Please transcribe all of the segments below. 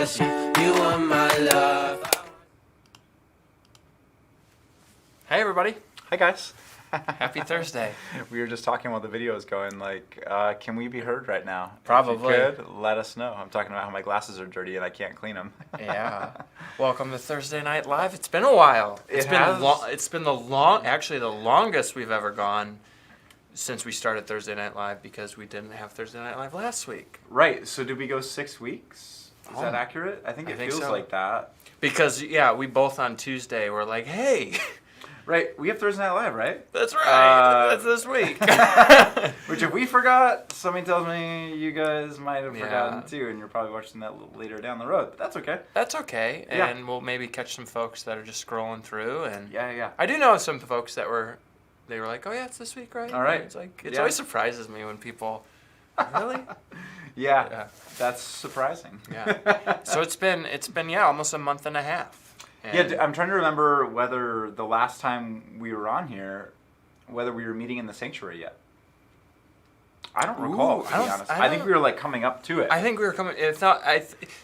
'cause you are my love. Hey everybody, Hi guys. happy Thursday. We were just talking while the video was going, can we be heard right now? Probably. If you could, let us know. I'm talking about how my glasses are dirty and I can't clean them. Yeah. Welcome to Thursday Night Live. It's been a while. It's been the longest we've ever gone since we started Thursday Night Live because we didn't have Thursday Night Live last week. Right, so did we go 6 weeks? Is that accurate? I think it feels so. like that. Because, yeah, we both on Tuesday were like, hey. Right, we have Thursday Night Live, right? That's right. That's this week. Which if we forgot, somebody tells me you guys might have forgotten too, and you're probably watching that a little later down the road, but that's okay. That's okay, and we'll maybe catch some folks that are just scrolling through. And Yeah. I do know some folks that were like, oh yeah, it's this week, right? All right. And it's like, it always surprises me when people, really? Yeah, that's surprising. Yeah. So it's been almost a month and a half. And I'm trying to remember whether the last time we were on here, whether we were meeting in the sanctuary yet. I don't recall, to be honest. I think we were coming up to it. I think we were coming. It's not.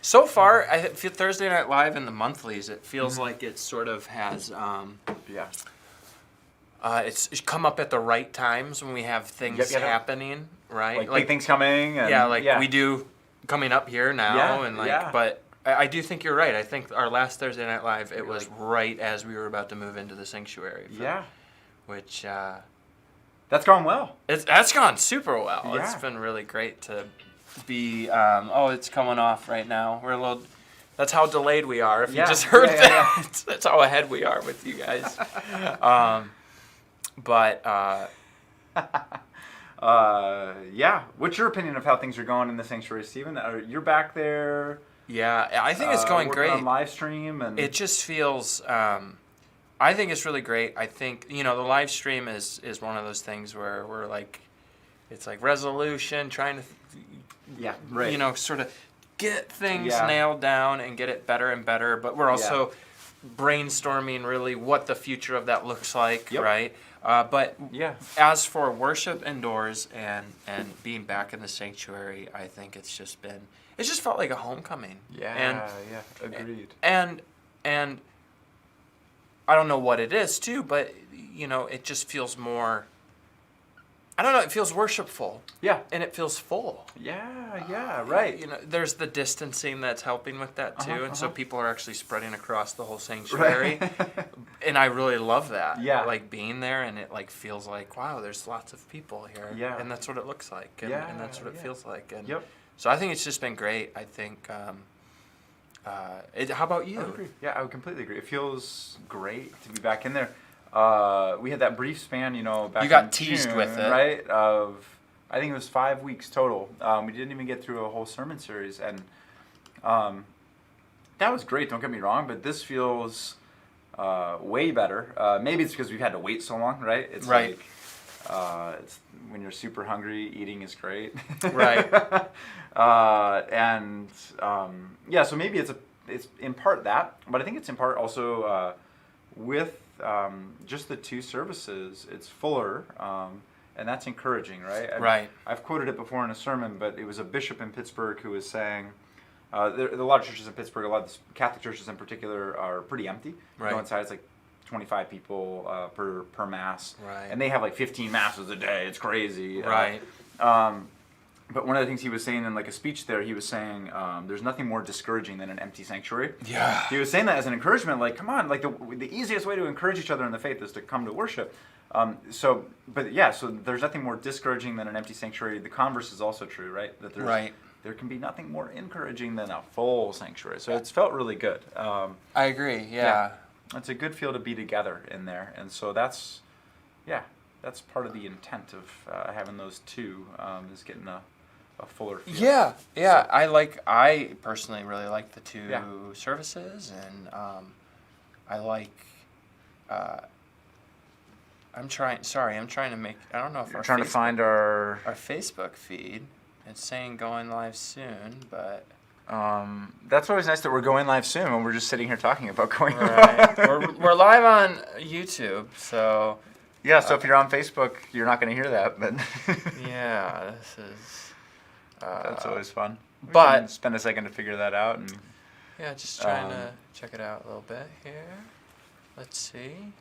So far, I feel Thursday Night Live in the monthlies. It feels like it sort of has. It's come up at the right times when we have things happening, right? Like big things coming. And, we do coming up here now, but. I do think you're right. I think our last Thursday Night Live, it was right as we were about to move into the sanctuary. Which... that's gone well. That's gone super well. Yeah. It's been really great to be... it's coming off right now. We're a little... That's how delayed we are. If you just heard that, that's how ahead we are with you guys. What's your opinion of how things are going in the sanctuary, Steven? You're back there... Yeah, I think it's going great. On live stream and it just feels. I think it's really great. I think the live stream is one of those things where we're like, it's like resolution, trying to, sort of get things nailed down and get it better and better. But we're also brainstorming really what the future of that looks like, right? As for worship indoors and being back in the sanctuary, I think it's just felt like a homecoming. Agreed. And I don't know what it is too, but it just feels more. I don't know. It feels worshipful. Yeah. And it feels full. Yeah. Right. There's the distancing that's helping with that too, and so people are actually spreading across the whole sanctuary, and I really love that. Yeah. Like being there, and it feels like wow, there's lots of people here. Yeah. And that's what it looks like, and that's what it feels like. And so I think it's just been great. I think. How about you? I agree. Yeah, I would completely agree. It feels great to be back in there. We had that brief span, back you got in teased June, with it, right? I think it was 5 weeks total. We didn't even get through a whole sermon series, and that was great. Don't get me wrong, but this feels way better. Maybe it's because we've had to wait so long, right? It's right. It's when you're super hungry, eating is great. Right. So maybe it's in part that, but I think it's in part also with just the two services, it's fuller, and that's encouraging, right? I've quoted it before in a sermon, but it was a bishop in Pittsburgh who was saying, there are a lot of churches in Pittsburgh, a lot of Catholic churches in particular are pretty empty. Right. You go inside, it's like 25 people per mass, right. And they have 15 masses a day. It's crazy, right? But one of the things he was saying in a speech there, he was saying there's nothing more discouraging than an empty sanctuary. Yeah. He was saying that as an encouragement, come on, the easiest way to encourage each other in the faith is to come to worship. So there's nothing more discouraging than an empty sanctuary. The converse is also true, right? That there can be nothing more encouraging than a full sanctuary. So it's felt really good. I agree. Yeah. It's a good feel to be together in there, and so that's part of the intent of having those two is getting a fuller feel. Yeah. So, I personally really like the two services, and I like. I'm trying to make. I don't know if we're trying to find our Facebook feed. It's saying going live soon, but. That's always nice that we're going live soon when we're just sitting here talking about going live. We're live on YouTube, so... Yeah, so if you're on Facebook, you're not going to hear that, but... Yeah, this is... that's always fun. But... We can spend a second to figure that out. And Yeah, just trying to check it out a little bit here. Let's see.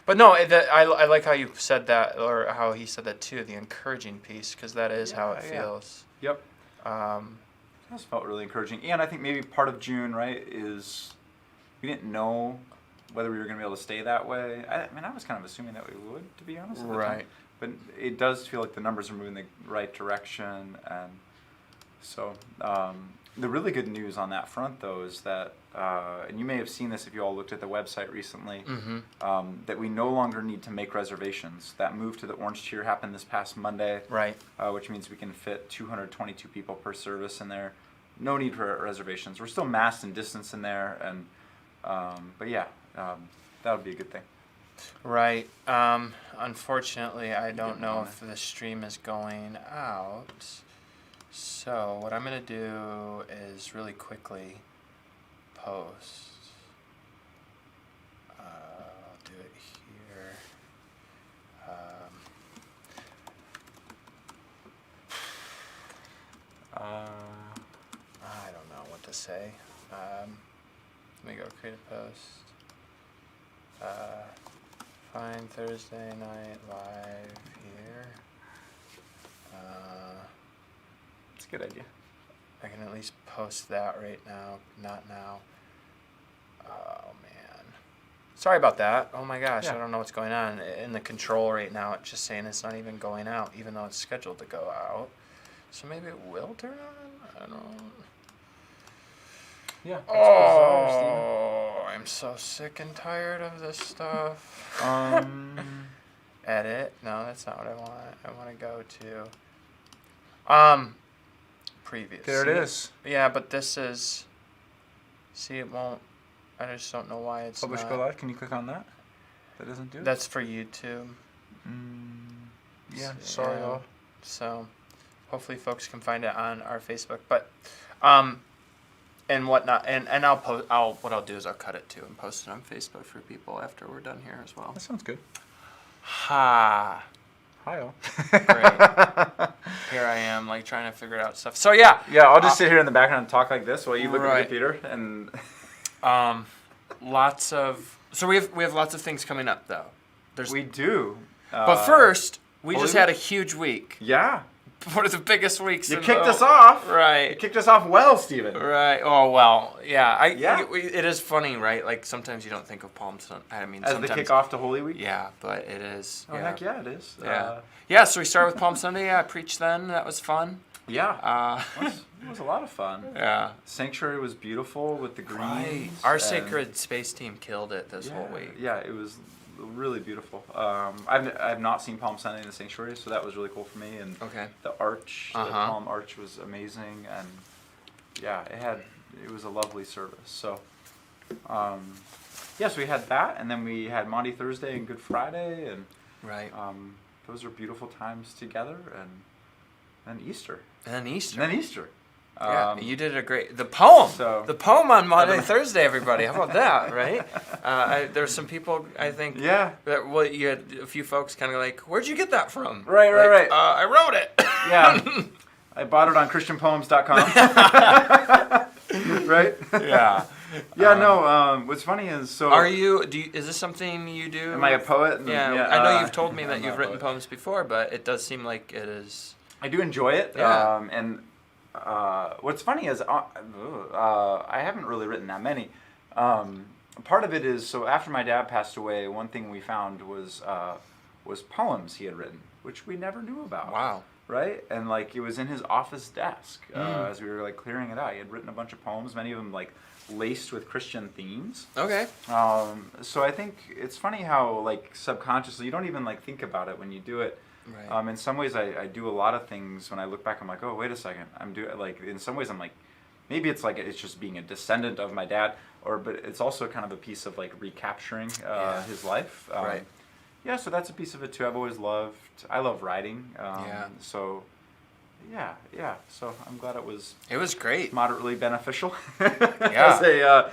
But no, I like how you said that, or how he said that too, the encouraging piece, because that is how it feels. Yep. That's felt really encouraging. And I think maybe part of June, right, is we didn't know whether we were going to be able to stay that way. I mean, I was kind of assuming that we would, to be honest. Right. But it does feel like the numbers are moving the right direction. And so the really good news on that front, though, is that, and you may have seen this if you all looked at the website recently, that we no longer need to make reservations. That move to the orange tier happened this past Monday, right? Which means we can fit 222 people per service in there. No need for reservations. We're still masked and distanced in there, and but yeah, that would be a good thing. Right. Unfortunately, I don't know if the stream is going out. So what I'm going to do is really quickly post. I'll do it here. I don't know what to say. Let me go create a post. Find Thursday night live here. It's a good idea. I can at least post that right now. Not now. Oh man. Sorry about that. Oh my gosh, I don't know what's going on. In the control right now, it's just saying it's not even going out, even though it's scheduled to go out. So maybe it will turn on? I don't know. Yeah. Oh, I'm so sick and tired of this stuff. Edit. No, that's not what I want. I want to go to previous. There it is. Yeah, but this is. See, it won't. I just don't know why it's Publish not. Go Live. Can you click on that? That doesn't do it. That's for YouTube. Yeah. Sorry, y'all. So, hopefully, folks can find it on our Facebook. But, and whatnot, and I'll post. What I'll do is I'll cut it too and post it on Facebook for people after we're done here as well. That sounds good. Ha. Hi, all. Great. Here I am, like trying to figure out stuff. So yeah. Yeah, I'll just sit here in the background and talk like this while you look at the computer and. Lots of. So we have lots of things coming up though. We do. But first, we just had a huge week. Yeah. One of the biggest weeks. You kicked us off. Right. You kicked us off well, Steven. Right. Oh well. Yeah. It is funny, right? Like sometimes you don't think of Palm Sunday. I mean, as the kickoff to Holy Week. Yeah, but it is. Oh heck yeah, it is. Yeah. Yeah. So we started with Palm Sunday. Yeah, I preached then. That was fun. Yeah. It was a lot of fun. Yeah. Sanctuary was beautiful with the greens. Right. Our sacred space team killed it this whole week. Yeah, it was really beautiful. I've not seen Palm Sunday in the sanctuary, so that was really cool for me. And the arch, the Palm Arch was amazing, and yeah, it was a lovely service. So, so we had that, and then we had Maundy Thursday and Good Friday, and those are beautiful times together, and Easter. And then Easter. Yeah, you did the poem. So, the poem on Monday, Thursday, everybody. How about that, right? There's some people, I think. Yeah. That you had a few folks kind of like, where'd you get that from? Right. I wrote it. Yeah. I bought it on ChristianPoems.com. Right? Yeah. Yeah. No. What's funny is so. Is this something you do? Am I a poet? Yeah. I know you've told me that you've written poems before, but it does seem like it is. I do enjoy it. Yeah. And what's funny is I haven't really written that many. Part of it is, so after my dad passed away, one thing we found was poems he had written, which we never knew about. Wow. Right? And like it was in his office desk as we were like clearing it out. He had written a bunch of poems, many of them like laced with Christian themes. Okay. So I think it's funny how like subconsciously you don't even like think about it when you do it. Right. In some ways, I do a lot of things. When I look back, I'm like, oh, wait a second. I'm doing like in some ways, I'm like, maybe it's like it's just being a descendant of my dad, but it's also kind of a piece of like recapturing his life. Right. Yeah, so that's a piece of it too. I love writing. So, yeah. So I'm glad it was. It was great. Moderately beneficial. Yeah.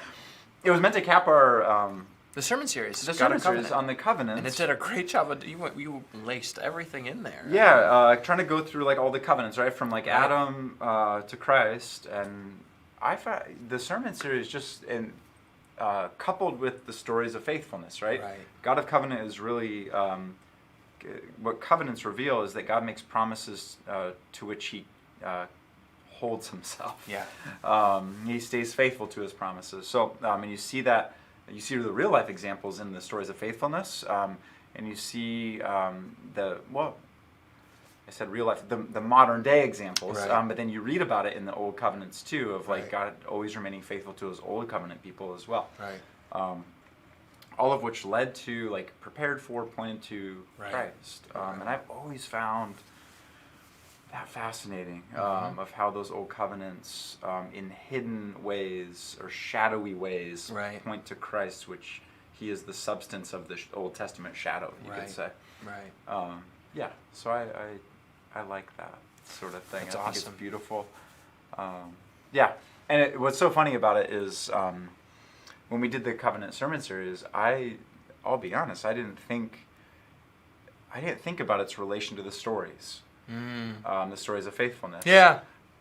It was meant to cap our. The sermon series. The sermon series on the covenants. And it did a great job. You laced everything in there. Yeah, trying to go through like all the covenants, right? From like Adam to Christ, and I found the sermon series just coupled with the stories of faithfulness, right? Right. God of Covenant is really what covenants reveal is that God makes promises to which He holds Himself. Yeah. He stays faithful to His promises. So, and you see that. You see the real life examples in the stories of faithfulness, and you see I said real life, the modern day examples, Right. but then you read about it in the old covenants too, of like Right. God always remaining faithful to His old covenant people as well. Right. All of which led to, like, prepared for, pointed to Right. Christ. Right. And I've always found that fascinating, Mm-hmm. of how those old covenants, in hidden ways or shadowy ways, Right. point to Christ, which He is the substance of the Old Testament shadow, you could Right. say. Right. Yeah, so I like that sort of thing. That's I think awesome. it's beautiful. Yeah, and what's so funny about it is when we did the Covenant Sermon Series, I'll be honest, I didn't think about its relation to the stories, the stories of faithfulness. Yeah.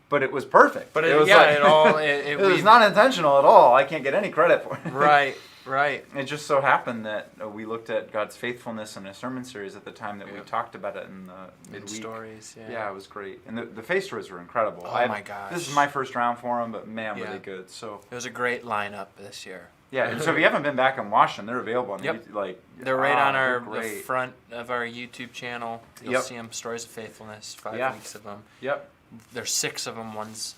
But it was perfect. But it was it was not intentional at all. I can't get any credit for it. Right. Right. It just so happened that we looked at God's faithfulness in a sermon series at the time that we Yeah. talked about it in the midweek. Stories. Yeah. Yeah, it was great. And the faith stories were incredible. Oh my gosh. This is my first round for them, but man, Yeah. really good. So It was a great lineup this year. yeah, and so if you haven't been back and watched them, they're available on Yep. they're They're on they're the great. front of our YouTube channel. You'll Yep. see them, Stories of Faithfulness, 5 Yeah. weeks of them. Yep. There's 6 of them. One's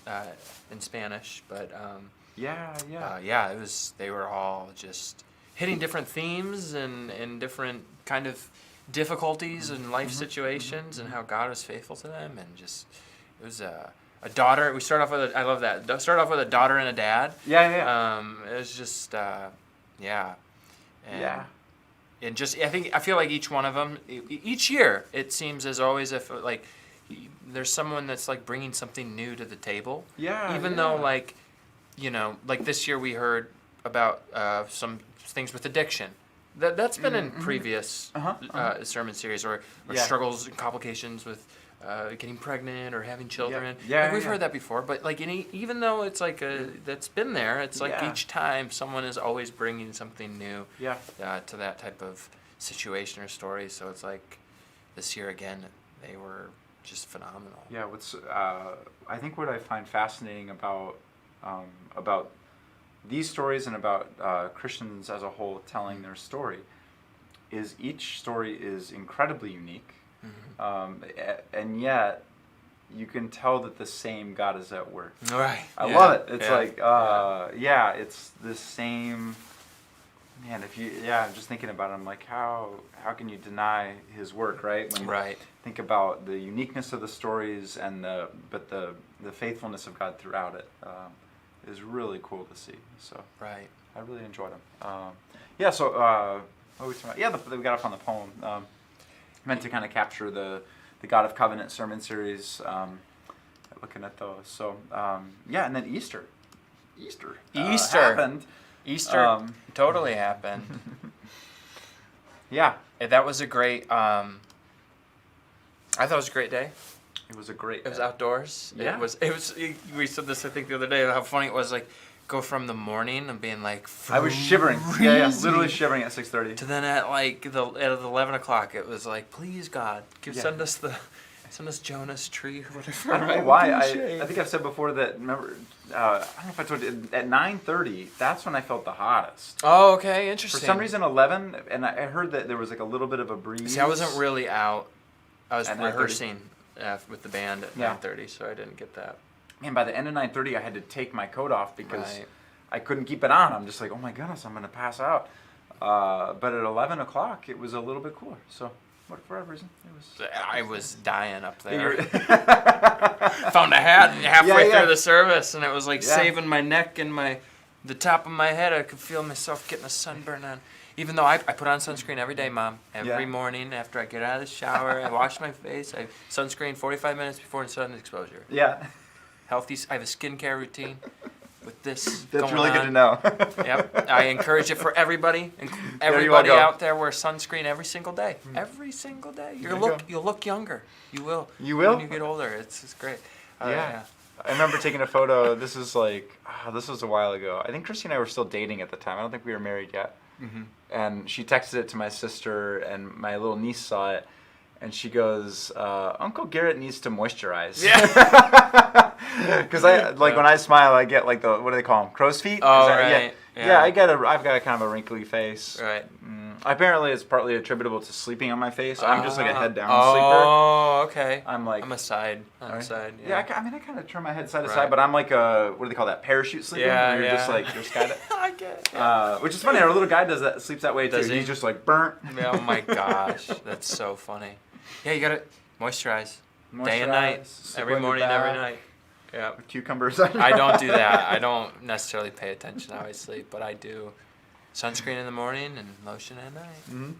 in Spanish, but Yeah. they were all just hitting different themes and different kind of difficulties and life situations and how God was faithful to them, and just it was a daughter. We start off with I love that. Start off with a daughter and a dad. Yeah. It was just yeah. And, Yeah. And just I feel like each one of them, each year it seems as always if like there's someone that's like bringing something new to the table. Yeah. Even though like like this year we heard about some things with addiction. That's been in previous sermon series or Yeah. struggles and complications with getting pregnant or having children. Yeah, Like, we've yeah. heard that before, but like even though it's like that's been there, it's like Yeah. each time someone is always bringing something new Yeah. to that type of situation or story. So it's like this year again, they were just phenomenal. Yeah, I think what I find fascinating about these stories and about Christians as a whole telling their story is each story is incredibly unique, and yet you can tell that the same God is at work. Right. I Yeah. love it. It's Yeah. like, it's the same. Man, I'm just thinking about it. I'm like, how can you deny His work, right? When Right. think about the uniqueness of the stories and the faithfulness of God throughout it is really cool to see. So Right. I really enjoyed them. So what were we talking about? We got off on the poem. Meant to kind of capture the God of Covenant sermon series. Looking at those. So and then Easter happened. Easter totally happened. Yeah, That was a great. I thought it was a great day. it was a great. It was outdoors. Yeah. It was. We said this I think the other day. How funny it was. Like go from the morning and being like. I was shivering. Yeah, freezing, literally shivering at 6:30. To then at like at 11 o'clock, it was like, please God, send us Jonah's tree or whatever. I don't know why. I think I've said before that. Remember, I don't know if I told you at 9:30. That's when I felt the hottest. Oh, okay, For interesting. some reason, 11, and I heard that there was like a little bit of a breeze. See, I wasn't really out. I was At 9:30? rehearsing with the band at Yeah. 9:30, so I didn't get that. And by the end of 9:30, I had to take my coat off because Right. I couldn't keep it on. I'm just like, oh my goodness, I'm gonna pass out. But at 11 o'clock, it was a little bit cooler. So, for whatever reason, it was. I was dying up there. You're- Found a hat halfway Yeah. through the service, and it was like Yeah. saving my neck and the top of my head. I could feel myself getting a sunburn on. Even though I put on sunscreen every day, Mom. Every morning after I get out of the shower, I wash my face. I sunscreen 45 minutes before sun exposure. Yeah, Healthy. I have a skincare routine with this. that's going really good on. to know. Yep. I encourage it for everybody. There you Everybody go. out there wear sunscreen every single day. Every single day. There you go. You'll look younger. You will. You will? When you get older. It's great. Yeah. I remember taking a photo. This was a while ago. I think Christy and I were still dating at the time. I don't think we were married yet. Mm-hmm. And she texted it to my sister, and my little niece saw it, and she goes, "Uncle Garrett needs to moisturize." Yeah. Because when I smile, I get like what do they call them? Crow's feet. Oh, right. Yeah. I've got a kind of a wrinkly face. Right. Apparently, it's partly attributable to sleeping on my face. I'm just like a head down sleeper. Oh, okay. I'm like I'm a side. On the side. Yeah, I kind of turn my head side to side, but I'm like a, what do they call that? Parachute sleeping. Yeah, where you're just like you're skydiving. I get it. Which is funny. Our little guy sleeps that way too. Does he? He's just like burnt. Oh my gosh, that's so funny. Yeah, you gotta moisturize. Day and night, every morning, every night. Yeah. With cucumbers. I don't do that. I don't necessarily pay attention how I sleep, but I do sunscreen in the morning and lotion at night. Mm-hmm.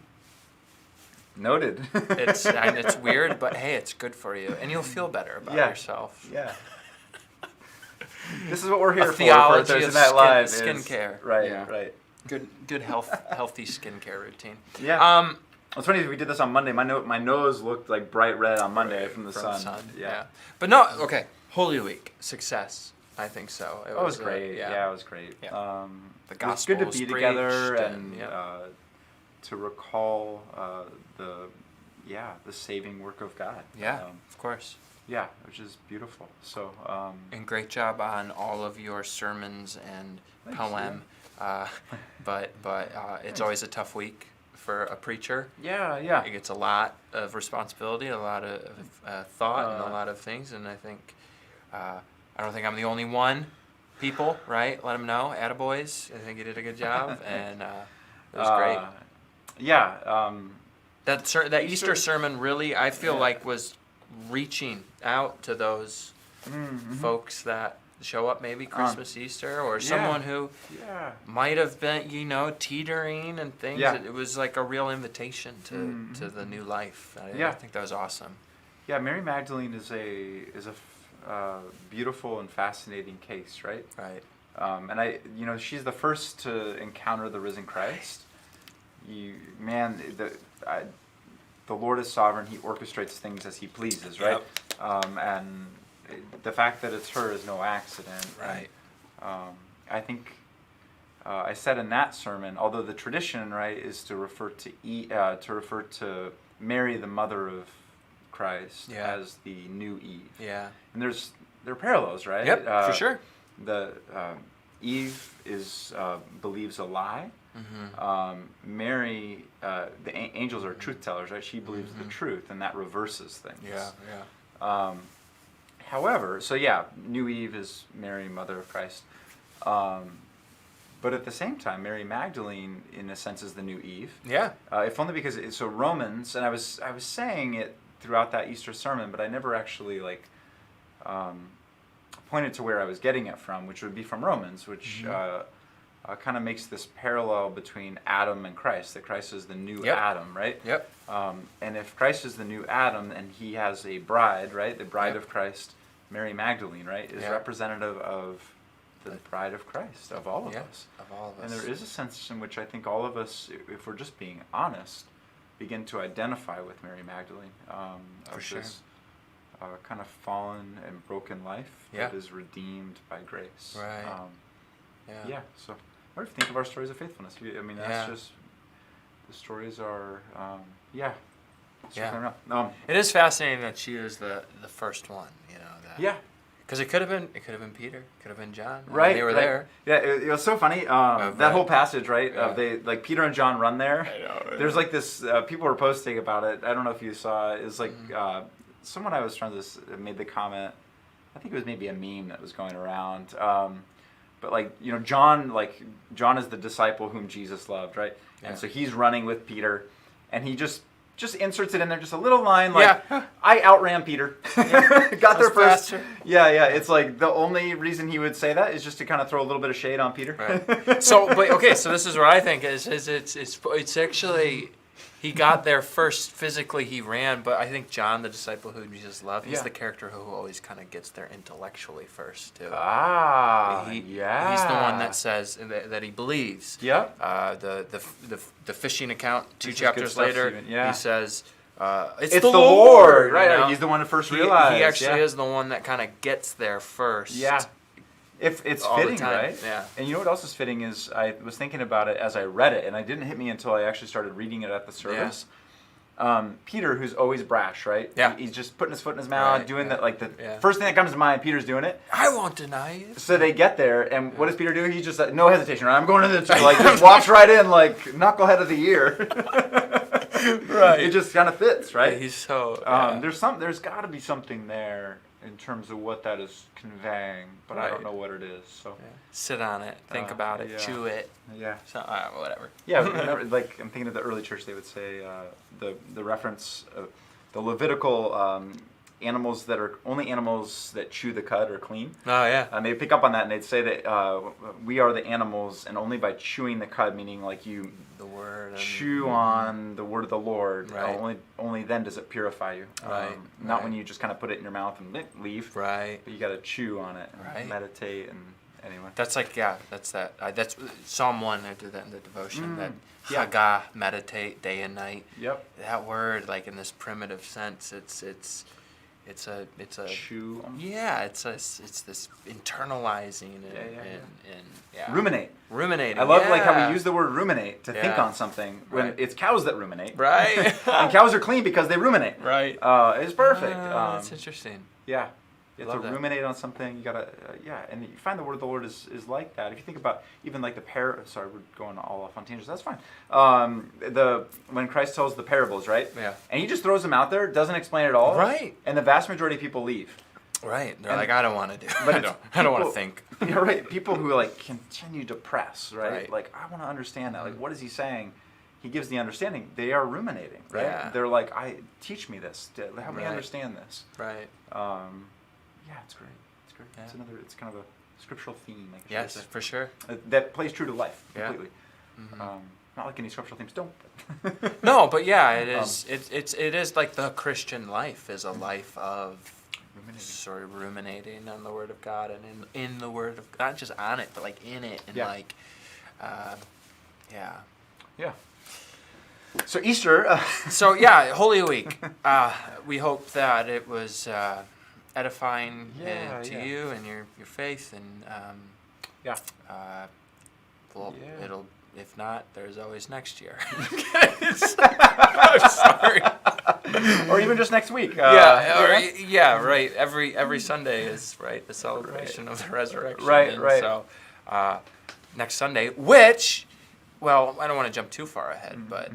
Noted. It's weird, but hey, it's good for you, and you'll feel better about yourself. Yeah. This is what we're here for. Theology Thursday of Night Live. skincare. Right. Yeah. Right. Good healthy skincare routine. Yeah. It's funny, we did this on Monday. My nose looked like bright red on Monday from the sun. Yeah. But no, okay. Holy Week, success. I think so. It was great. Yeah, it was great. Yeah. The gospel it's good to be together and yeah. To recall the saving work of God. Yeah, of course. Yeah, which is beautiful. So. And great job on all of your sermons and poem. But it's always a tough week for a preacher. Yeah. It gets a lot of responsibility, a lot of thought, and a lot of things. And I think, I don't think I'm the only one. People, right? Let them know, attaboys. I think you did a good job, and it was great. Yeah. That Easter sermon really, I feel like, was reaching out to those folks that show up maybe Christmas, Easter, or someone who might have been, teetering and things. Yeah. It was like a real invitation to the new life. I think that was awesome. Yeah, Mary Magdalene is a beautiful and fascinating case, right? Right. And she's the first to encounter the risen Christ. The Lord is sovereign. He orchestrates things as He pleases, right? Yep. And the fact that it's her is no accident. Right. I think I said in that sermon, although the tradition, right, is to refer to Mary, the mother of Christ, as the new Eve. Yeah. And there are parallels, right? Yep, for sure. The Eve believes a lie. Mm-hmm. Mary, the angels are truth tellers, right? She believes the truth, and that reverses things. Yeah. However, new Eve is Mary, mother of Christ. But at the same time, Mary Magdalene, in a sense, is the new Eve. Yeah. If only because Romans, and I was saying it throughout that Easter sermon, but I never actually pointed to where I was getting it from, which would be from Romans, which kind of makes this parallel between Adam and Christ, that Christ is the new Adam, right? Yep. And if Christ is the new Adam and He has a bride, right, the bride of Christ, Mary Magdalene, right, is representative of the bride of Christ, of all of us. Of all of us. And there is a sense in which I think all of us, if we're just being honest, begin to identify with Mary Magdalene. For sure. This kind of fallen and broken life that is redeemed by grace. Right. So what do you think of our stories of faithfulness? I mean, that's just, the stories are, it is fascinating that she is the first one, Yeah. Because it could have been Peter, could have been John. Right. They were there. Yeah, it was so funny. That whole passage, right? Of Peter and John run there. I know. There's like this. People were posting about it. I don't know if you saw it. It's like someone I was friends with made the comment. I think it was maybe a meme that was going around. But John is the disciple whom Jesus loved, right? And so he's running with Peter, and he just inserts it in there, just a little line I outran Peter. Got there first. Faster. Yeah. It's like the only reason he would say that is just to kind of throw a little bit of shade on Peter. Right. So this is what I think is it's actually, he got there first physically, he ran, but I think John, the disciple whom Jesus loved, he's the character who always kind of gets there intellectually first too. He's the one that says that he believes. Yeah. The fishing account, 2 chapters later, he says, it's the Lord, right? You know? He's the one who first realized. He actually is the one that kind of gets there first. Yeah. If it's all the fitting, time. right? Yeah. And you know what else is fitting is I was thinking about it as I read it, and it didn't hit me until I actually started reading it at the service. Peter, who's always brash, right? Yeah. He's just putting his foot in his mouth, Right, doing yeah, that, like the yeah. first thing that comes to mind, Peter's doing it. I won't deny it. So they get there, and what does Peter do? He just like, no hesitation, right? I'm going to the like just walks right in like knucklehead of the year. Right. It just kind of fits, right? Yeah, he's so. There's got to be something there in terms of what that is conveying, but I don't Right. know what it is. So Sit on it, think about it, yeah. chew it. yeah. So, whatever. Yeah, remember, like I'm thinking of the early church. They would say the reference, the Levitical animals that are only animals that chew the cud are clean. Oh yeah. And they'd pick up on that, and they'd say that we are the animals, and only by chewing the cud, meaning like you The word. chew on the word of the Lord, Right. only then does it purify you. Right, Not right. when you just kind of put it in your mouth and leave. Right. But you got to chew on it, and Right. meditate, and anyway. That's like that's that. That's Psalm 1. I do that in the devotion. That yeah. Haggah, meditate day and night. Yep. That word, like in this primitive sense, it's a Chew. yeah. It's this internalizing and Ruminate. ruminating. I love like how yeah. we use the word ruminate to think Yeah. on something when Right. it's cows that ruminate. Right. And cows are clean because they ruminate. Right. It's perfect. That's interesting. Yeah. You have Love to that. ruminate on something. You gotta, and you find the word of the Lord is like that. If you think about even like sorry, we're going all off on tangents. That's fine. When Christ tells the parables, right? Yeah. And he just throws them out there, doesn't explain it all. Right. And the vast majority of people leave. Right. They're And- like, I don't want to do. But I don't want to think. You're right. People who like continue to press, right? Right. Like I want to understand that. Like, what is he saying? He gives the understanding. They are ruminating, right? Yeah. They're like, teach me this. Help me Right. understand this. Right. Yeah, it's great. It's great. Yeah. It's kind of a scriptural theme. I guess Yes, you could for sure. say. That plays true to life Yeah. completely. Not like any scriptural themes don't. No, but yeah, it is. It is like the Christian life is a life of sort of ruminating on the Word of God and in the Word of not just on it, but like in it and Yeah. like, yeah. Yeah. So Easter. So yeah, Holy Week. We hope that it was edifying to yeah. you and your faith, and Yeah. well, Yeah. it'll. If not, there's always next year. I'm sorry. Or even just next week. Yeah, right. Every Sunday is the celebration of the resurrection. Right, and right. So next Sunday, which, well, I don't want to jump too far ahead, but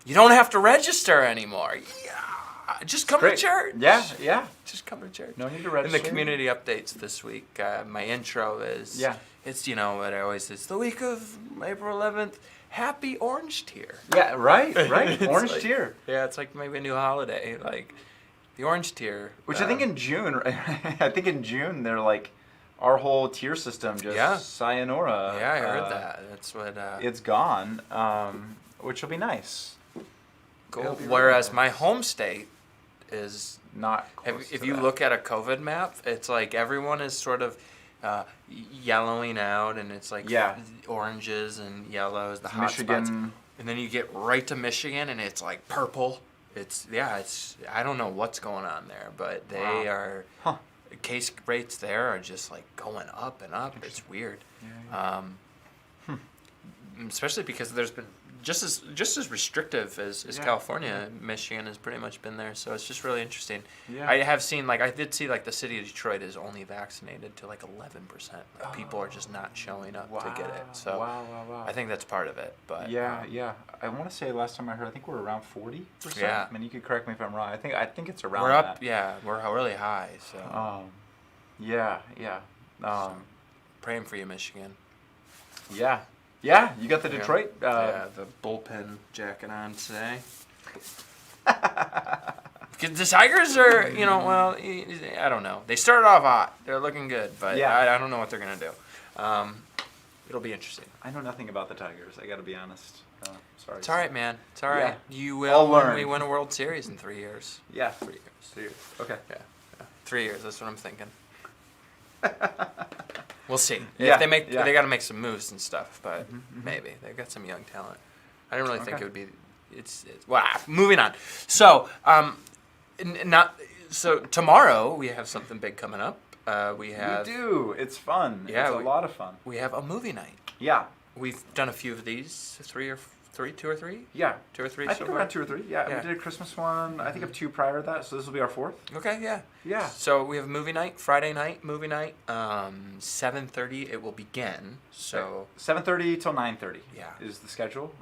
you don't have to register anymore. Yeah, just come to church. Yeah. Just come to church. No need to In register. the community updates this week, my intro is it's what I always say. It's the week of April 11th. Happy Orange Tier. Yeah, right. It's Orange like- tier. Yeah, it's like maybe a new holiday, like the Orange Tier. Which I think in June, they're like, our whole tier system just sayonara. Yeah, I heard that. That's what. It's gone, which will be nice. Cool. It'll be Whereas really my nice. home state is. Not close If to you that. look at a COVID map, it's like everyone is sort of yellowing out, and it's like oranges and yellows, the hot Michigan. spots. And then you get right to Michigan, and it's like purple. It's I don't know what's going on there, but they are. Huh. Case rates there are just like going up and up. It's weird. Especially because there's been just as restrictive as California. Michigan has pretty much been there, so it's just really interesting. Yeah. I have seen I did see the city of Detroit is only vaccinated to 11%. People are just not showing up to get it. So wow. I think that's part of it. But Yeah. I want to say last time I heard, I think we're around 40%. Yeah. I mean, you could correct me if I'm wrong. I think it's around we're up. that. Yeah, we're really high. So Yeah. praying for you, Michigan. Yeah, you got the Detroit. The bullpen jacket on today. The Tigers are, well, I don't know. They started off hot. They're looking good, but I don't know what they're going to do. It'll be interesting. I know nothing about the Tigers. I got to be honest. Sorry. It's all right, man. It's all right. Yeah. You I'll will when learn. we win a World Series in 3 years. Yeah. 3 years. 3 years. Okay. Yeah. 3 years. That's what I'm thinking. We'll see. Yeah, If they yeah. they got to make some moves and stuff, but maybe they've got some young talent. I didn't really think Okay. it would be it's wow. Moving on. So so tomorrow we have something big coming up. We do. It's fun. Yeah, it's a lot of fun. We have a movie night. Yeah. We've done a few of these, two or three. Yeah, 2 or 3. I think around 2 or 3. Yeah, we did a Christmas one. I think of 2 prior to that, so this will be our 4th. Okay, yeah. Yeah. So we have movie night, Friday night, movie night. 7:30 it will begin. So 7:30 till 9:30. Yeah. Is the schedule.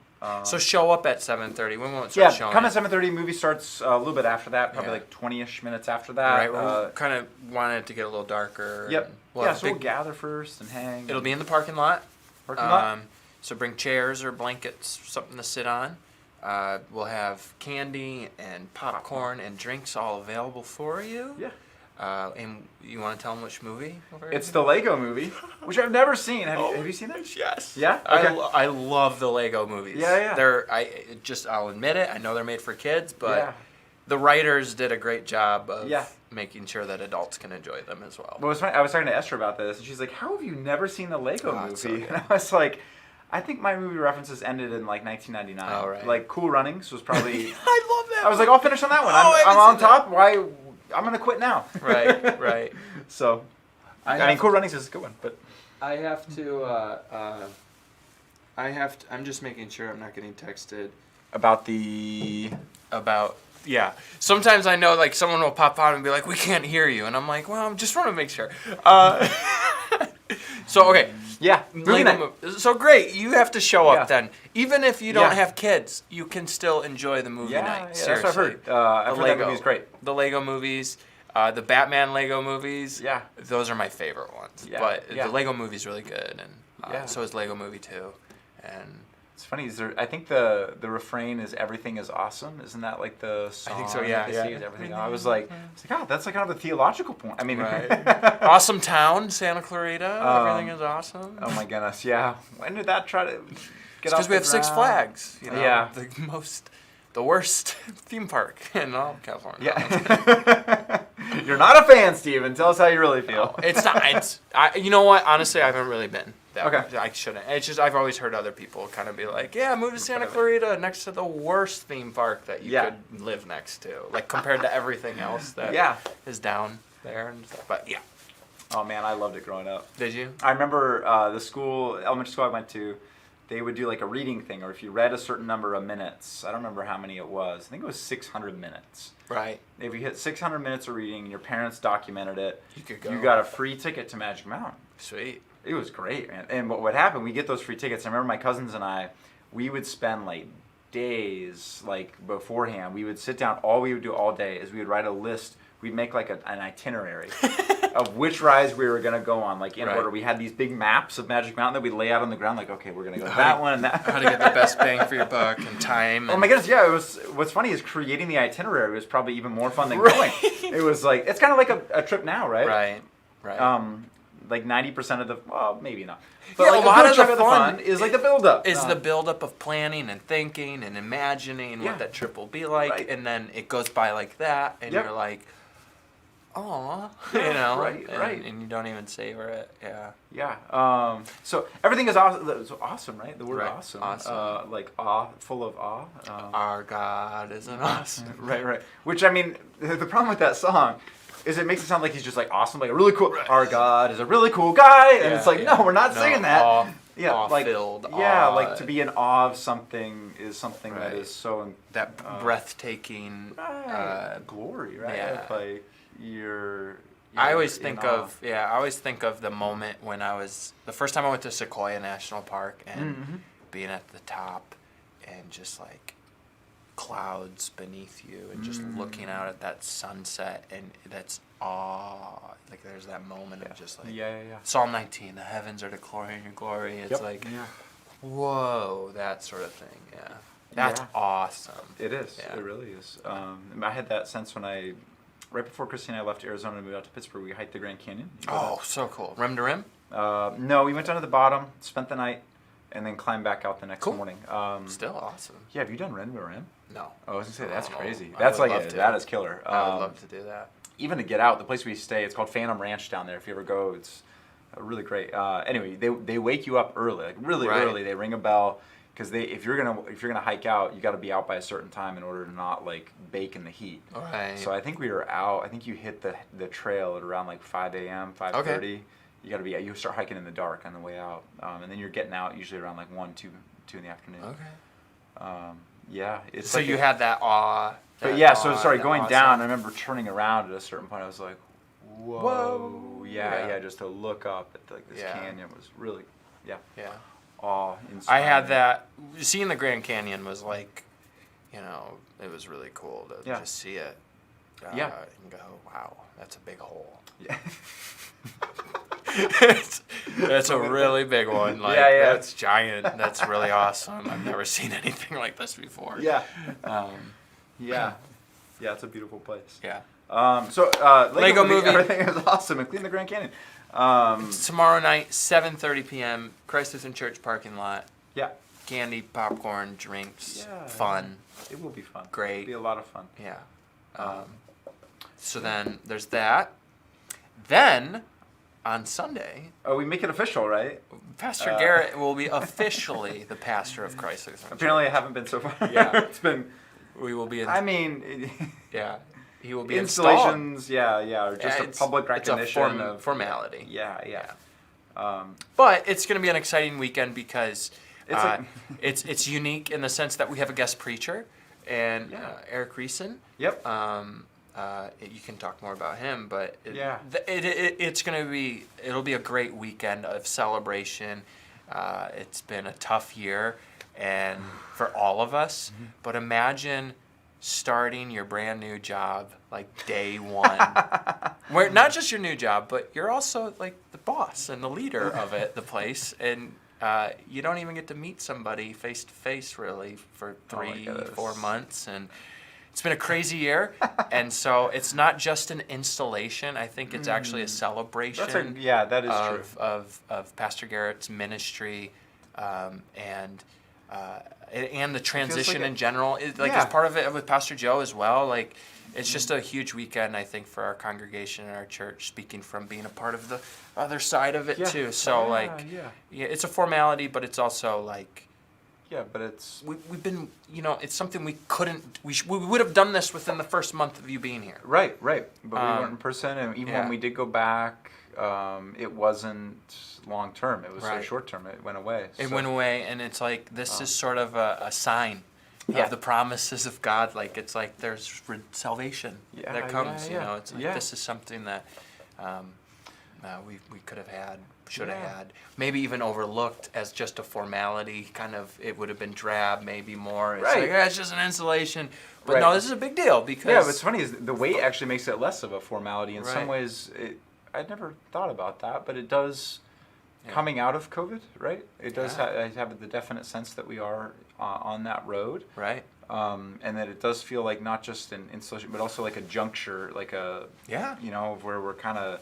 So show up at 7:30. We won't start showing. Come at 7:30. Movie starts a little bit after that, probably like 20-ish minutes after that. Right. We kind of wanted it to get a little darker. Yep. We'll we'll gather first and hang. It'll be in the parking lot. Parking lot. So bring chairs or blankets, something to sit on. We'll have candy and popcorn and drinks all available for you. Yeah. And you want to tell them which movie? It's the Lego movie, which I've never seen. Have you seen it? Yes. Yeah? Okay. I love the Lego movies. Yeah. I'll admit it, I know they're made for kids, but yeah. the writers did a great job of Yeah. making sure that adults can enjoy them as well. Well, it was funny. I was talking to Esther about this, and she's like, "How have you never seen the Lego movie?" So and I was like, "I think my movie references ended in like 1999. Oh, right. Like Cool Runnings was probably." I love that. I was like, "I'll finish on that one. Oh, I'm on top. Why? I'm gonna quit now." Right. So, I mean, Cool Runnings is a good one, but I have to. I'm just making sure I'm not getting texted about. Yeah. Sometimes I know like someone will pop on and be like, "We can't hear you," and I'm like, "Well, I just want to make sure." So okay. Yeah. So great. You have to show up Yeah. then. Even if you don't have kids, you can still enjoy the movie night. Yeah, Seriously. that's what I've heard. I've heard that movie's great. The Lego movies, the Batman Lego movies. Yeah. Those are my favorite ones. Yeah, But yeah. the Lego movie's really good, and Yeah. so is Lego Movie 2. And It's funny. I think the refrain is "Everything is awesome." Isn't that like the song? I think so, yeah, that they yeah. sing is everything. I was like, God, that's like kind of a theological point. I mean, right. Awesome town, Santa Clarita. Everything is awesome. Oh my goodness, yeah. When did that try to get off Because we have Six Flags. You know, Yeah. the worst theme park in all of California. Yeah. You're not a fan, Steven. Tell us how you really feel. It's not. You know what? Honestly, I haven't really been. Okay. I shouldn't. It's just I've always heard other people kind of be like, "Yeah, move to Santa Clarita next to the worst theme park that you could live next to, like compared to everything else that is down there and stuff." But yeah. Oh man, I loved it growing up. Did you? I remember elementary school I went to, they would do like a reading thing, or if you read a certain number of minutes, I don't remember how many it was. I think it was 600 minutes. Right. If you hit 600 minutes of reading and your parents documented it, You could go. you got a free ticket to Magic Mountain. Sweet. It was great, man. And what would happen, we get those free tickets. I remember my cousins and I, we would spend like days like beforehand. We would sit down, all we would do all day is we would write a list. We'd make like an itinerary of which rides we were going to go on, like in order. We had these big maps of Magic Mountain that we'd lay out on the ground, like, okay, we're going to go to that one and that. How to get the best bang for your buck and time. Oh my goodness, yeah. It was. What's funny is creating the itinerary was probably even more fun than going. It was like, it's kind of like a trip now, right? Right. Like 90% of the, well, maybe not. But Yeah, like a lot of the the fun fun is like the build-up. Is the buildup of planning and thinking and imagining what that trip will be like, Right. and then it goes by like that, and you're like, "Aw," you know, right. and you don't even savor it. Yeah. Yeah. So everything is awesome. It's awesome, right? The word Right. awesome. Awesome. Like awe, full of awe. Our God is an awesome. Right. Which, I mean, the problem with that song is it makes it sound like he's just like awesome, like a really cool. Our God is a really cool guy, and it's like, no, we're not saying that. Awe-filled. Like to be in awe of something is something that is so that breathtaking glory, right? Yeah. Like you're I always in think awe. of the moment when the first time I went to Sequoia National Park and being at the top and just like clouds beneath you and just looking out at that sunset, and that's awe. Like there's that moment of just like Psalm 19, the heavens are declaring your glory. It's like whoa, that sort of thing. Yeah. That's awesome. It is. Yeah. It really is. I had that sense when right before Christy and I left Arizona and moved out to Pittsburgh, we hiked the Grand Canyon. Oh, so cool. Rim to rim? No, we went down to the bottom, spent the night, and then climbed back out the next morning. Still awesome. Yeah, have you done rim to rim? No. Oh, I was gonna say that's crazy. I That's would like love to. that is killer. I would love to do that. Even to get out, the place we stay, it's called Phantom Ranch down there. If you ever go, it's really great. Anyway, they wake you up early, like really early. They ring a bell. because if you're gonna hike out, you got to be out by a certain time in order to not like bake in the heat. Right. So I think we were out. I think you hit the trail at around like 5 a.m., 5:30. Okay. You start hiking in the dark on the way out, and then you're getting out usually around like 1, 2 in the afternoon. Okay. Yeah, it's so like you had that awe. But going down, I remember turning around at a certain point. I was like, whoa. Yeah, just to look up at like this canyon was really, awe-inspiring. I had that. Seeing the Grand Canyon was like, it was really cool to just see it. And go, wow, that's a big hole. Yeah. That's a really big one. Like, that's giant. That's really awesome. I've never seen anything like this before. Yeah. Yeah, it's a beautiful place. Yeah. So Lego movie. Everything is awesome, including the Grand Canyon. It's tomorrow night, 7:30 p.m. Christ Lutheran Church parking lot. Yeah. Candy, popcorn, drinks, Yeah. fun. It will be fun. Great. It'll be a lot of fun. Yeah. So then there's that. Then on Sunday, we make it official, right? Pastor Garrett will be officially the pastor of Christ Lutheran Apparently, Church. I haven't been so far. Yeah. It's been. We will be. Yeah. He will be installations. installed. Or just a public recognition it's a formality. Yeah. But it's going to be an exciting weekend because it's it's unique in the sense that we have a guest preacher and Eric Reeson. Yep. You can talk more about him, but it'll be a great weekend of celebration. It's been a tough year, and for all of us. But imagine starting your brand new job like day one, where not just your new job, but you're also like the boss and the leader of it, the place, and you don't even get to meet somebody face to face really for 3-4 months, and it's been a crazy year. And so it's not just an installation. I think it's actually a celebration. That is true. Of Pastor Garrett's ministry, and the transition in general. It's part of it with Pastor Joe as well. Like, it's just a huge weekend, I think, for our congregation and our church, speaking from being a part of the other side of it too. So it's a formality, but it's also like, but it's we've been, it's something we couldn't. We would have done this within the first month of you being here. Right. But we weren't in person, and even when we did go back, it wasn't long term. It was so short term. It went away. It went away, and it's like this is sort of a sign of the promises of God. Like, it's like there's salvation that comes. It's like this is something that we could have had, should have had, maybe even overlooked as just a formality. Kind of, it would have been drab, maybe more. It's like, it's just an installation. But no, this is a big deal because what's funny is the weight actually makes it less of a formality. In some ways, I'd never thought about that, but it does. Coming out of COVID, right? It does have the definite sense that we are on that road, right? And that it does feel like not just an installation, but also like a juncture, like a where we're kind of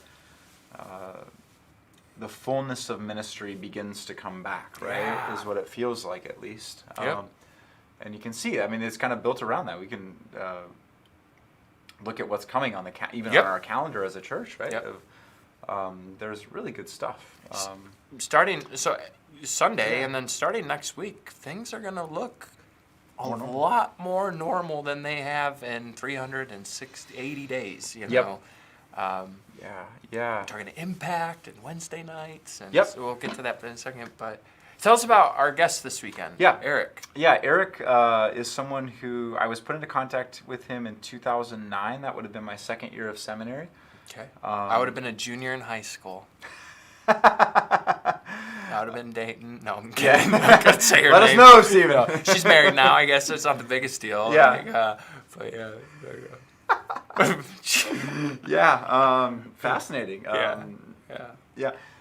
the fullness of ministry begins to come back, right? Is what it feels like, at least. And you can see, I mean, it's kind of built around that. We can look at what's coming on even on our calendar as a church, right? There's really good stuff. Starting Sunday and then starting next week, things are going to look a lot more normal than they have in 380 days. Talking to Impact and Wednesday nights, and so we'll get to that in a second. But tell us about our guest this weekend. Eric. Eric is someone who I was put into contact with him in 2009. That would have been my second year of seminary. Okay. I would have been a junior in high school. I would have been dating. No, I'm kidding. I couldn't say her name. Let us know, Steven. No, she's married now. I guess it's not the biggest deal. But fascinating.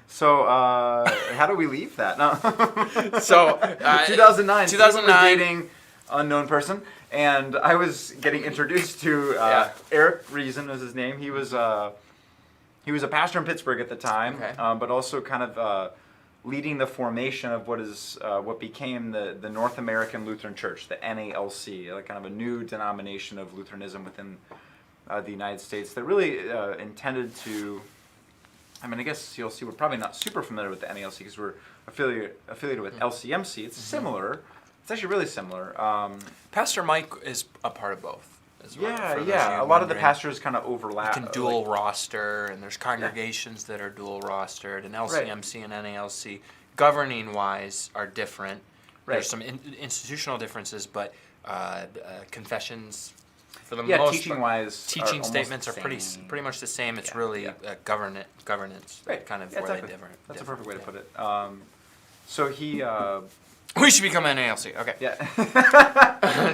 So, how do we leave that? No. 2009. 2009. Dating unknown person, and I was getting introduced to Eric Reeson was his name. He was a pastor in Pittsburgh at the time, but also kind of leading the formation of what became the North American Lutheran Church, the NALC, like kind of a new denomination of Lutheranism within the United States that really intended to. I mean, I guess you'll see we're probably not super familiar with the NALC because we're affiliated with LCMC. It's similar, It's actually really similar. Pastor Mike is a part of both. As well, Yeah, for those yeah. of you A lot of the wondering. pastors kind of overlap. You can dual roster, and there's congregations that are dual rostered, and Right. LCMC and NALC, governing wise, are different. Right. There's some institutional differences, but confessions, for the Yeah, most teaching part, wise, teaching almost statements the are pretty same. pretty much the same. It's Yeah, really yeah. governance, Right. kind of Yeah, where exactly. they differ. That's a differ, perfect way to yeah. put it. So he. We should become NALC. Okay. Yeah.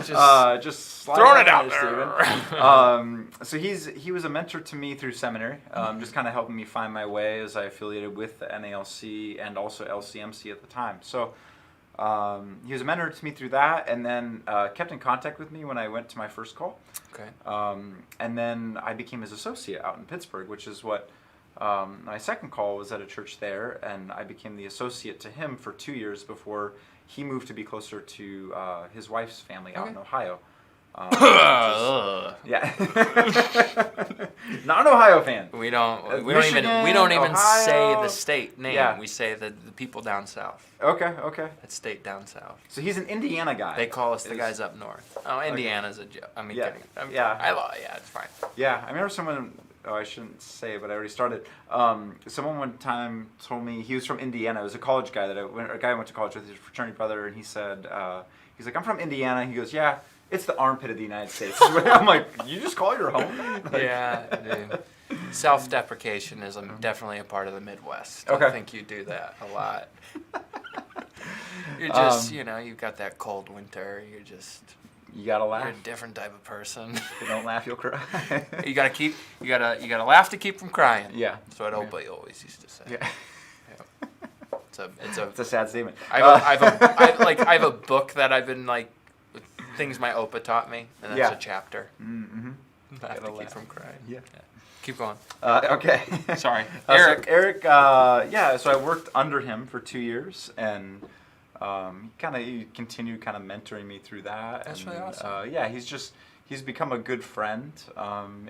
Just just slide throwing in it out there, there. So he was a mentor to me through seminary, just kind of helping me find my way as I affiliated with the NALC and also LCMC at the time. So he was a mentor to me through that, and then kept in contact with me when I went to my first call. Okay. And then I became his associate out in Pittsburgh, which is what my second call was at a church there, and I became the associate to him for 2 years before he moved to be closer to his wife's family out in Ohio. Yeah, not an Ohio fan. We don't even Michigan, say Ohio. the state name. Yeah. We say the people down south. Okay. That state down south. So he's an Indiana guy. They call us the Is- guys up north. Oh, Indiana's a joke. I mean, Yeah. kidding. Yeah. Yeah, it's fine. Yeah, I remember someone. Oh, I shouldn't say, but I already started. Someone one time told me he was from Indiana. It was a college guy a guy I went to college with, his fraternity brother, and he said, he's like, I'm from Indiana. He goes, yeah, it's the armpit of the United States. I'm like, you just call your home that? Like, Yeah, dude. Self-deprecation is definitely a part of the Midwest. Okay. I think you do that a lot. You're just, you've got that cold winter. You gotta You're laugh. a different type of person. If you don't laugh, you'll cry. you gotta laugh to keep from crying. Yeah. That's what old buddy always used to say. Yeah. It's It's a sad statement. I have a book that I've been like, things my Opa taught me, and that's Yeah. a chapter. Mm-hmm. I have to keep laugh. from crying. Yeah. Keep going. Okay. Sorry. Eric. Eric. Yeah. So I worked under him for 2 years, and he continued kind of mentoring me through that. That's and, really awesome. Yeah, he's become a good friend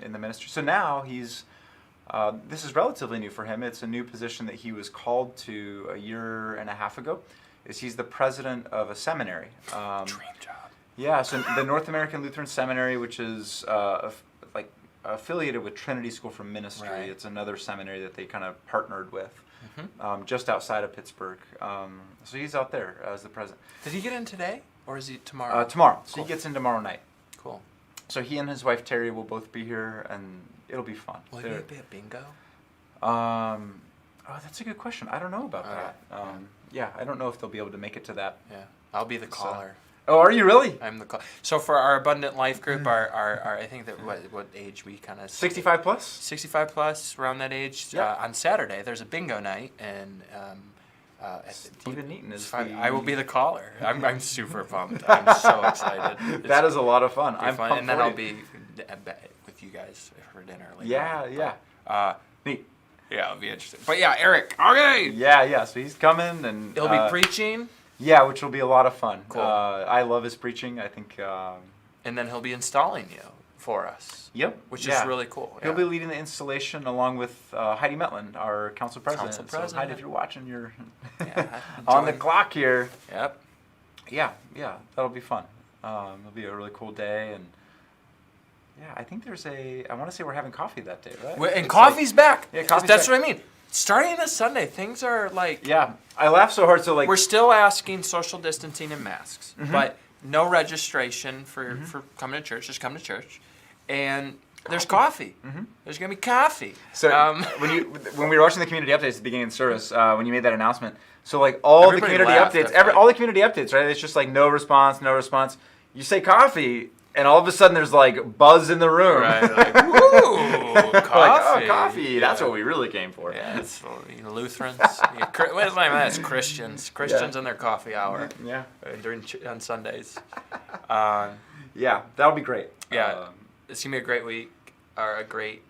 in the ministry. So now this is relatively new for him. It's a new position that he was called to a year and a half ago. He's the president of a seminary. Dream job. Yeah, so the North American Lutheran Seminary, which is affiliated with Trinity School for Ministry. Right. It's another seminary that they kind of partnered with, Mm-hmm. just outside of Pittsburgh. So he's out there as the president. Did he get in today, or is he tomorrow? Tomorrow. So Cool. he gets in tomorrow night. Cool. So he and his wife Terry will both be here, and it'll be fun. Will They're- it be a bingo? Oh, that's a good question. I don't know about that. Yeah, I don't know if they'll be able to make it to that. Yeah, I'll be the caller. Oh, are you really? I'm the caller. So for our Abundant Life group, our I think that what age we kind of 65 plus? 65 plus, around that age. Yeah. On Saturday, there's a bingo night, and Stephen Neaton is I will be the caller. I'm super pumped. I'm so excited. That is a lot of fun. It'll be I'm fun. pumped And then for I'll you. be with you guys for dinner later. Yeah. Neat. Yeah, it'll be interesting. But yeah, Eric. Okay. Yeah. So he's coming, and He'll be preaching, Yeah, which will be a lot of fun. Cool. I love his preaching. I think. and then he'll be installing you for us. Yep. Which yeah. is really cool. He'll yeah. be leading the installation along with Heidi Metland, our council president. Council So, president. Heidi, if you're watching, you're Yeah, on the enjoy. clock here. Yep. Yeah, that'll be fun. It'll be a really cool day, and yeah, I think I want to say we're having coffee that day, right? And It's coffee's back. Yeah, coffee's That's back. what I mean. Starting this Sunday, things are like. Yeah, I laugh so hard. So We're still asking social distancing and masks, Mm-hmm. but no registration for coming to church. Just come to church, and there's coffee. Mm-hmm. There's gonna be coffee. So when we were watching the community updates at the beginning of the service, when you made that announcement, so like all Everybody the community laughed, updates, I thought. all the community updates, right? It's just like no response. You say coffee, and all of a sudden there's like buzz in the room. Right, like, woo, Like, coffee. oh, coffee. That's Yeah. what we really came for. Yeah, it's Lutherans. That's Christians. Christians and their coffee hour Yeah. on Sundays. Yeah, that'll be great. Yeah. It's gonna be a great week, or a great.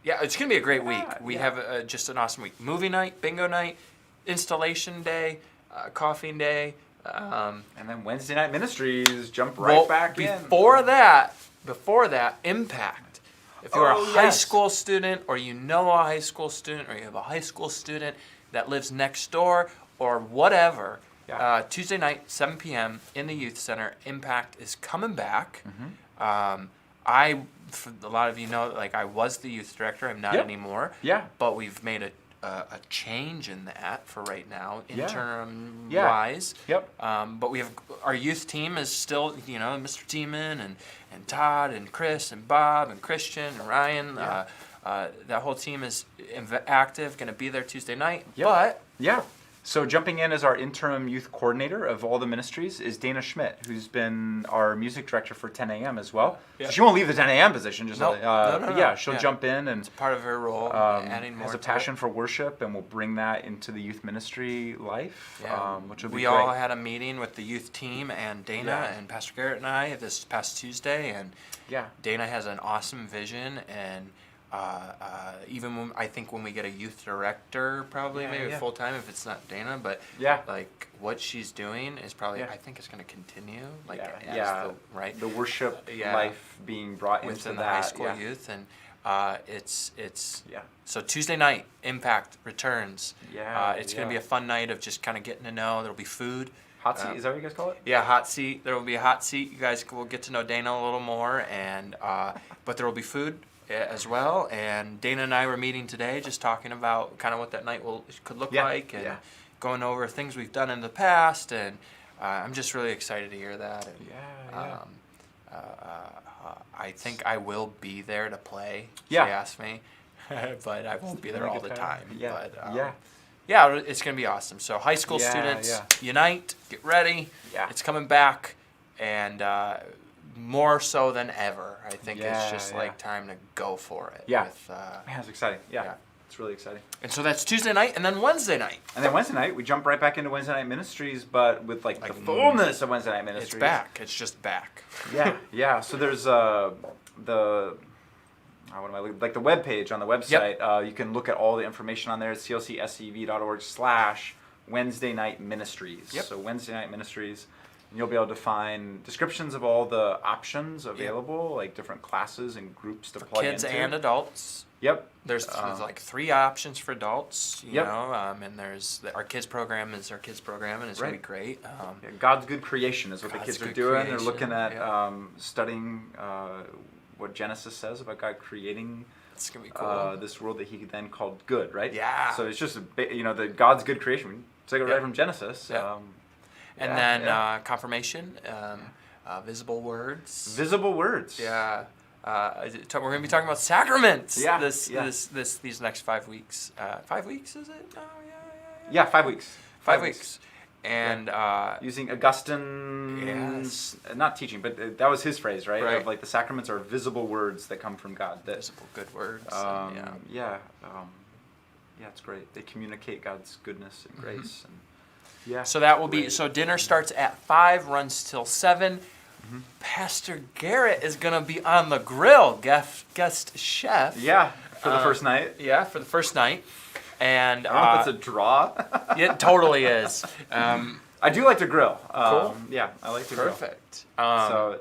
Yeah, it's gonna be a great week. We yeah. have just an awesome week. Movie night, bingo night, installation day, coffee day. And then Wednesday night ministries jump right back in. Before that, Impact. If you're Oh, a high yes. school student, or you know a high school student, or you have a high school student that lives next door, or whatever, Yeah. Tuesday night, 7 p.m. in the youth center. Impact is coming back. For a lot of you know, like I was the youth director. I'm not anymore. Yeah. But we've made a change in that for right now, interim Yeah. wise. Yep. But we have our youth team is still, Mr. Tiemann and Todd and Chris and Bob and Christian and Ryan. That whole team is active, going to be there Tuesday night. Yep. But yeah. So jumping in as our interim youth coordinator of all the ministries is Dana Schmidt, who's been our music director for 10 a.m. as well. Yeah. So she won't leave the 10 a.m. position. Just No. but yeah, she'll jump in and part of her role, adding more. has a passion for worship, and will bring that into the youth ministry life, which will be we great. all had a meeting with the youth team and Dana and Pastor Garrett and I this past Tuesday, and Dana has an awesome vision, and even I think when we get a youth director, probably maybe full time if it's not Dana, but like what she's doing is probably I think it's going to continue. Like the worship life being brought within into the that high school youth, and it's so Tuesday night Impact returns. It's going to be a fun night of just kind of getting to know. There'll be food. Hot seat, is that what you guys call it? Yeah, hot seat. There will be a hot seat. You guys will get to know Dana a little more, and but there will be food as well. And Dana and I were meeting today, just talking about kind of what that night could look like, and going over things we've done in the past. And I'm just really excited to hear that. And, I think I will be there to play. She asked me, but I won't be there all the time. Yeah, it's going to be awesome. So high school students, unite, get ready. It's coming back, and more so than ever. I think it's just like time to go for it. Man, it's exciting. It's really exciting. And so that's Tuesday night, and then Wednesday night. And then Wednesday night, we jump right back into Wednesday night ministries, but with like the fullness of Wednesday night ministries. It's back. It's just back. So there's the web page on the website. You can look at all the information on there. It's clcscv.org/Wednesday night ministries. So Wednesday night ministries. And you'll be able to find descriptions of all the options available, like different classes and groups to plug into. Kids and adults. There's like 3 options for adults, you know, and there's our kids program is our kids program, and it's going to be great. God's good creation is what the kids are doing. They're looking at studying what Genesis says about God creating it's gonna be cool. This world that he then called good, right? So it's just, the God's good creation. We take it right from Genesis. And then confirmation, visible words. Visible words. We're going to be talking about sacraments. These next 5 weeks. 5 weeks is it? Oh, 5 weeks. 5 weeks. And using Augustine's not teaching, but that was his phrase, right? Of like the sacraments are visible words that come from God. Visible good words. It's great. They communicate God's goodness and grace. And so that will be, so dinner starts at 5, runs till 7. Pastor Garrett is going to be on the grill, guest chef. For the first night. For the first night. And I don't know if it's a draw. It totally is. I do like to grill. Cool. I like to grill. Perfect. So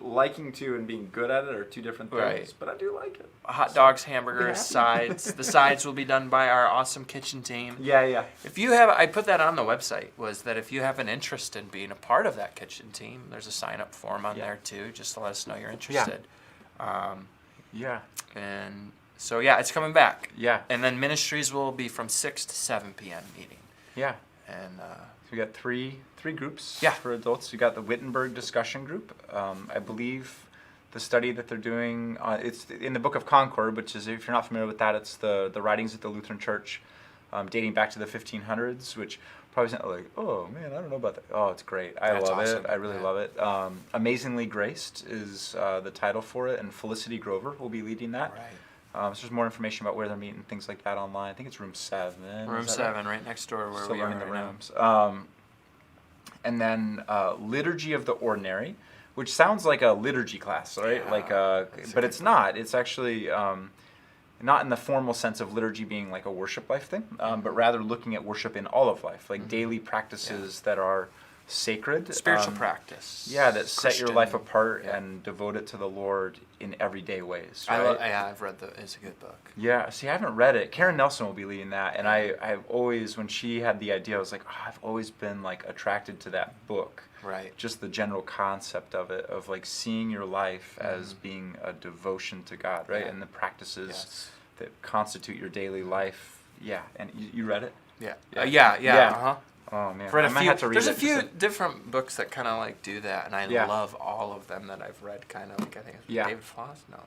liking to and being good at it are two different things, but I do like it. Hot dogs, hamburgers, sides. The sides will be done by our awesome kitchen team. If you have, I put that on the website, was that if you have an interest in being a part of that kitchen team, there's a sign-up form on there too, just to let us know you're interested. And so it's coming back. And then ministries will be from 6 to 7 p.m. meeting. And so we got three groups for adults. We got the Wittenberg discussion group. I believe the study that they're doing, it's in the Book of Concord, which is, if you're not familiar with that, it's the writings of the Lutheran Church dating back to the 1500s, which probably sound like, oh man, I don't know about that. Oh, it's great. I love it. I really love it. Amazingly Graced is the title for it, and Felicity Grover will be leading that. So there's more information about where they're meeting, things like that online. I think it's room 7. Room 7, right next door where we are in the right rooms. And then Liturgy of the Ordinary, which sounds like a liturgy class, right? But it's not. It's actually not in the formal sense of liturgy being like a worship life thing, but rather looking at worship in all of life, like daily practices that are sacred. Spiritual practice. Yeah, that set your Christian. life apart Yeah. and devote it to the Lord in everyday ways. I Right? I've read it's a good book. Yeah, see, I haven't read it. Karen Nelson will be leading that, and I've always, when she had the idea, I was like, I've always been like attracted to that book. Right. Just the general concept of it, of like seeing your life as being a devotion to God, right? Yeah. And the practices Yes. that constitute your daily life. Yeah, and you read it? Yeah. Yeah. Yeah. Uh-huh. Oh man, I've read I might have to read there's it. a few different books that kind of like do that, and I Yeah. love all of them that I've read. Kind of like I think it's Yeah. David Foss. No,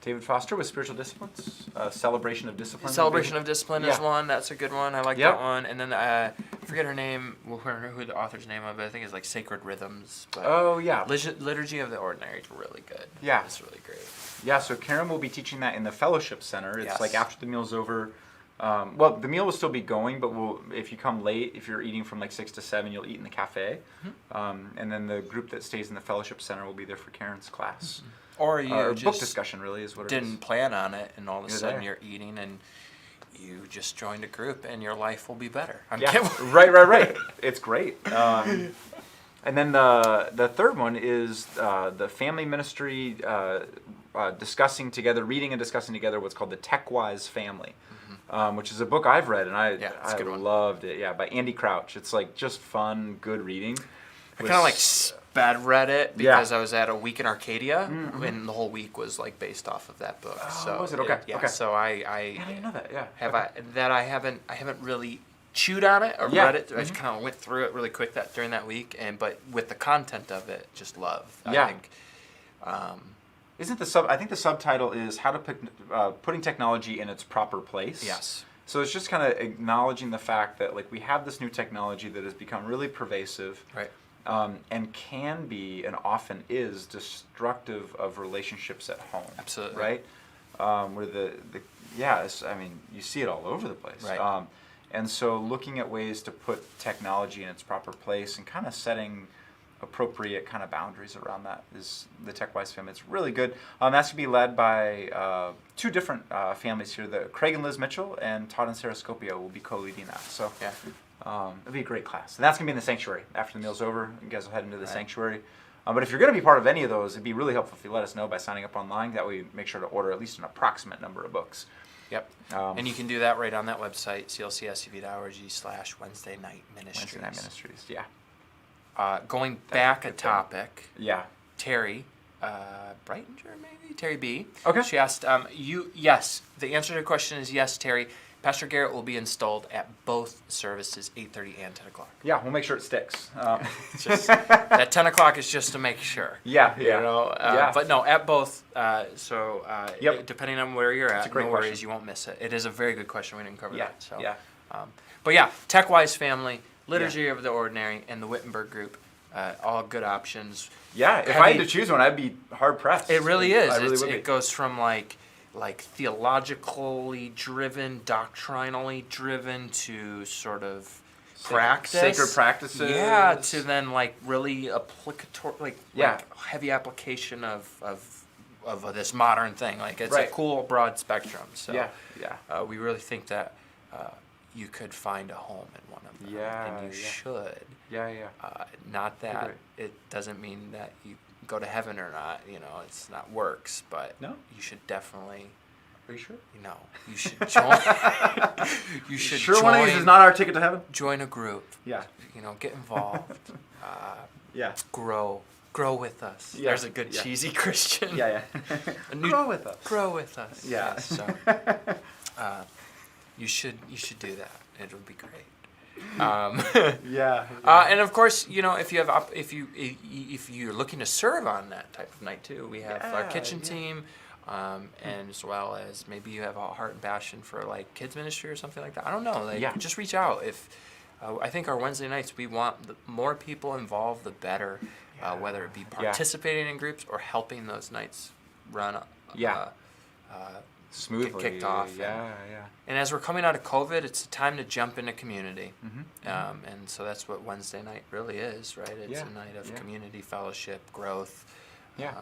David Foster with Spiritual Disciplines, Celebration of Discipline. Celebration of Discipline is Yeah. one. That's a good one. I like Yep. that one. And then I forget her name, who the author's name of it. I think it's like Sacred Rhythms. But Oh yeah, Liturgy of the Ordinary is really good. Yeah. It's really great. yeah. So Karen will be teaching that in the fellowship center. It's Yes. like after the meal's over. Well, the meal will still be going, but if you come late, if you're eating from like 6 to 7, you'll eat in the cafe. And then the group that stays in the fellowship center will be there for Karen's class. Or you Or book just discussion, really, is what it didn't is. plan on it, and all of a You're sudden there. you're eating, and you just joined a group, and your life will be better. I'm Yeah, kidding. right. It's great. And then the third one is the family ministry reading and discussing together what's called the Tech-Wise Family, which is a book I've read, and Yeah, it's a I good one. loved it. Yeah, by Andy Crouch. It's like just fun, good reading. I kind of like sped read it Yeah. because I was at a week in Arcadia, and the whole week was like based off of that book. Oh, So was it? Okay, yeah. okay. So I I didn't know that. Yeah. have Okay. I haven't really chewed on it or Yeah. read it. I just kind of went through it really quick during that week, but with the content of it, just love. Yeah. I think. Isn't I think the subtitle is how to putting technology in its proper place. Yes. So it's just kind of acknowledging the fact that like we have this new technology that has become really pervasive. Right. And can be and often is destructive of relationships at home. Absolutely. Right? Where I mean, you see it all over the place. Right. And so looking at ways to put technology in its proper place and kind of setting appropriate kind of boundaries around that is the Tech-Wise family. It's really good. That's going to be led by two different families here. Craig and Liz Mitchell and Todd and Sarah Scopio will be co-leading that. So Yeah. it'll be a great class. And that's going to be in the sanctuary. After the meal's over, you guys will head into the Right. sanctuary. But if you're going to be part of any of those, it'd be really helpful if you let us know by signing up online. That way we make sure to order at least an approximate number of books. Yep. And you can do that right on that website, clcscv.org/Wednesday Night Ministries. Wednesday Night Ministries, yeah. Going back a topic, Yeah. Terry Breitinger, maybe? Terry B. Okay. She asked, yes, the answer to the question is yes, Terry. Pastor Garrett will be installed at both services, 8:30 and 10 o'clock. Yeah, we'll make sure it sticks. It's just, that 10 o'clock is just to make sure. Yeah, You yeah. know, Yeah. But no, at both. Yep. Depending on where you're at, a great no worries, question. you won't miss it. It is a very good question. We didn't cover Yeah, that. So, yeah. But yeah, Tech-Wise Family, Liturgy of the Ordinary, and the Wittenberg Group, all good options. Yeah, if I had to choose one, I'd be hard pressed. It really is. I really would be. It goes from like theologically driven, doctrinally driven to sort of practice, Sacred practices. Yeah, to then like really applicatory, like heavy application of this modern thing. Like it's a Right. cool broad spectrum. So Yeah. we really think that you could find a home in one of them, Yeah, and you yeah. should. Yeah. Not that Agree. it doesn't mean that you go to heaven or not. You know, it's not works, but No? you should definitely. Are you sure? You should join. You should Sure, join, one of these is not our ticket to heaven? join a group. Yeah. You know, get involved. Yeah. Grow with us. Yeah, There's a good yeah. cheesy Christian. Yeah. Grow with us. Grow with us. Yeah. So you should do that. It'll be great. Yeah. And of course, you know, if you're looking to serve on that type of night too, we have our kitchen team, and as well as maybe you have a heart and passion for like kids ministry or something like that. I don't know. Just reach out. If I think our Wednesday nights, we want the more people involved, the better. Whether it be participating in groups or helping those nights run. Smoothly. Get kicked off. Yeah. And as we're coming out of COVID, it's a time to jump into community. Mm-hmm. And so that's what Wednesday night really is, right? It's a night of community, fellowship, growth. Yeah.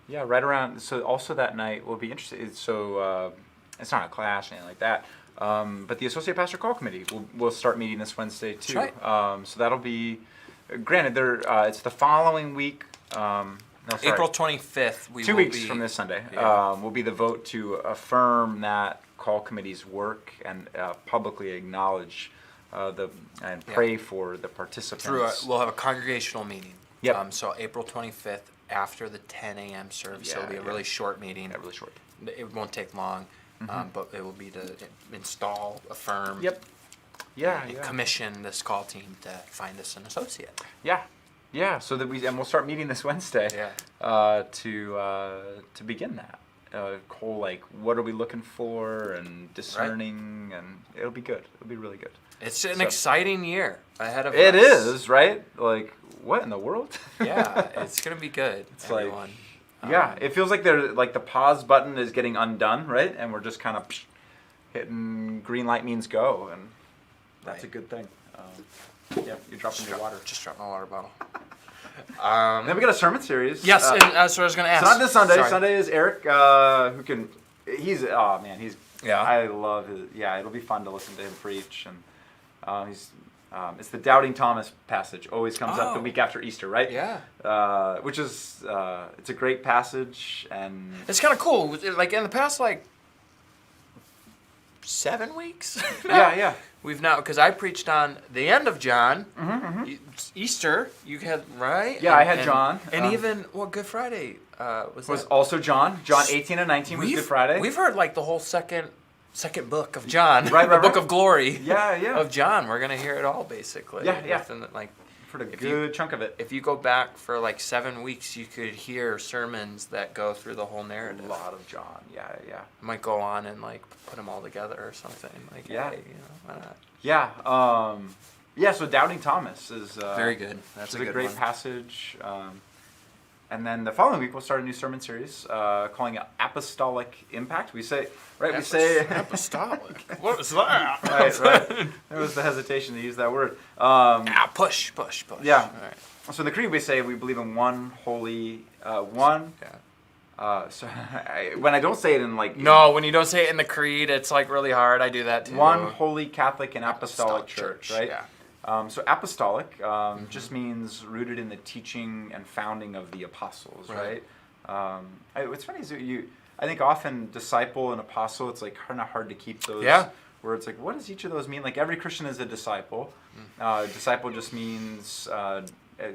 Yeah, right around. So also that night will be interesting. So it's not a class or anything like that. But the Associate Pastor Call Committee will start meeting this Wednesday too. That's right. So that'll be, granted, it's the following week. No, sorry. April 25th. 2 weeks from this Sunday will be the vote to affirm that call committee's work and publicly acknowledge and pray for the participants. We'll have a congregational meeting. Yep. So April 25th after the 10 a.m. service. It'll be a really short meeting. Yeah, really short. It won't take long, but it will be to install, affirm, commission this call team to find us an associate. Yeah. So that we'll start meeting this Wednesday. To begin that. Whole what are we looking for and discerning, and it'll be good. It'll be really good. It's an exciting year ahead of us. It is, right? What in the world? Yeah, it's gonna be good. It's everyone. It feels like the pause button is getting undone, right? And we're just kind of hitting green light means go, and that's a good thing. You're dropping your water. Just dropped my water bottle. Then we got a sermon series. Yes, and that's what I was going to ask. So not this Sunday. Sorry. Sunday is Eric, who can. I love his. Yeah, it'll be fun to listen to him preach, and it's the Doubting Thomas passage. Always comes up the week after Easter, right? Yeah. Which is it's a great passage, and it's kind of cool. In the past 7 weeks. Yeah. We've now, because I preached on the end of John, Easter. You had right. Yeah, I had John, and even Good Friday was also John. John 18 and 19 was Good Friday. We've heard the whole second book of John, right, the book of glory. Yeah. Of John. We're gonna hear it all basically. Yeah. For a good chunk of it. If you go back for 7 weeks, you could hear sermons that go through the whole narrative. A lot of John. Yeah. Might go on and put them all together or something. Hey, why not? Yeah. So Doubting Thomas is very good. That's a great passage. And then the following week we'll start a new sermon series calling it Apostolic Impact. We say apostolic. What was that? right. There was the hesitation to use that word. Push. Yeah. All right. So in the creed we say we believe in one holy one. Yeah. So when I don't say it in no, when you don't say it in the creed, it's really hard. I do that too. One holy Catholic and Apostolic Church, right? Yeah. So apostolic just means rooted in the teaching and founding of the apostles, right? What's funny is I think often disciple and apostle, it's kind of hard to keep those. Yeah. Where it's what does each of those mean? Every Christian is a disciple. Disciple just means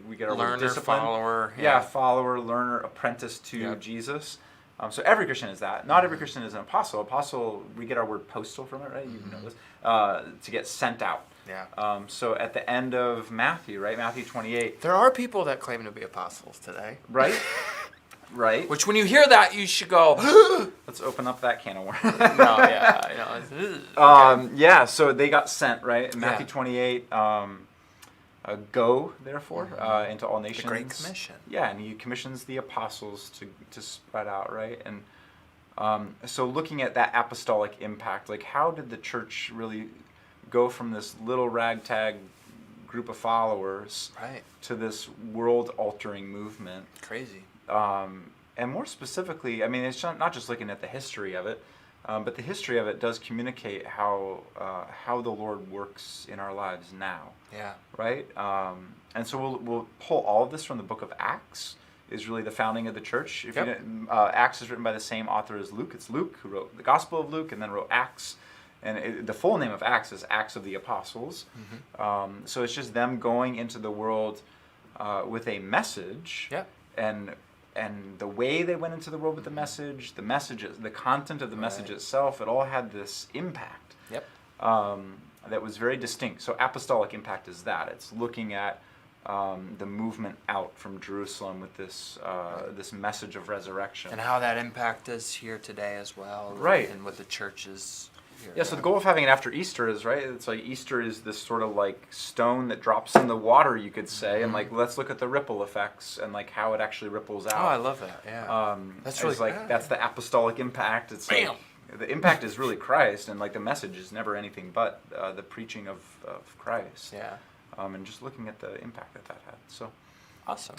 we get our word discipline. Follower. Yeah, follower, learner, apprentice to Jesus. So every Christian is that. Not every Christian is an apostle. Apostle, we get our word postal from it, right? You know this. To get sent out. Yeah. So at the end of Matthew, right? Matthew 28. There are people that claim to be apostles today. Right? Right. Which when you hear that, you should go, let's open up that can of worms. Okay. So they got sent, right? In Matthew 28, go, therefore, into all nations. The Great Commission. Yeah, and he commissions the apostles to spread out, right? And so looking at that apostolic impact, how did the church really go from this little ragtag group of followers to this world-altering movement? Crazy. And more specifically, it's not just looking at the history of it, but the history of it does communicate how the Lord works in our lives now. Yeah. Right? And so we'll pull all of this from the book of Acts, is really the founding of the church. If you didn't, Acts is written by the same author as Luke. It's Luke who wrote the Gospel of Luke and then wrote Acts. And the full name of Acts is Acts of the Apostles. So it's just them going into the world with a message. Yeah. And the way they went into the world with the message, the content of the message itself, it all had this impact. Yep. That was very distinct. So apostolic impact is that. It's looking at the movement out from Jerusalem with this message of resurrection. And how that impact is here today as well. Right. And what the church is here. Yeah, so the goal of having it after Easter is, right, it's Easter is this sort of stone that drops in the water, you could say, and let's look at the ripple effects and how it actually ripples out. Oh, I love that, yeah. That's really that's the apostolic impact. It's Bam! The impact is really Christ, and the message is never anything but the preaching of Christ. Yeah. And just looking at the impact that had. So awesome.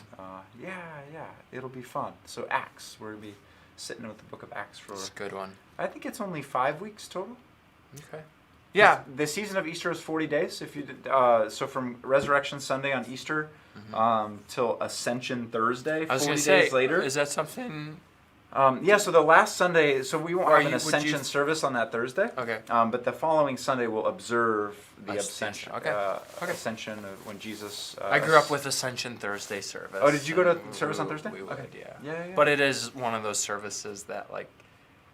Yeah, it'll be fun. So Acts, we're going to be sitting with the book of Acts for... It's a good one. I think it's only 5 weeks total. Okay. Yeah. The season of Easter is 40 days. If you did, so from Resurrection Sunday on Easter till Ascension Thursday, 40 days later. Is that something? So the last Sunday, so we won't Or have an you- Ascension service on that Thursday. Okay. But the following Sunday we'll observe the Ascension. Ascension. Okay. Ascension of when Jesus. I grew up with Ascension Thursday service. Oh, did you go to and service on Thursday? We would, Okay. yeah. Yeah. But it is one of those services that, like,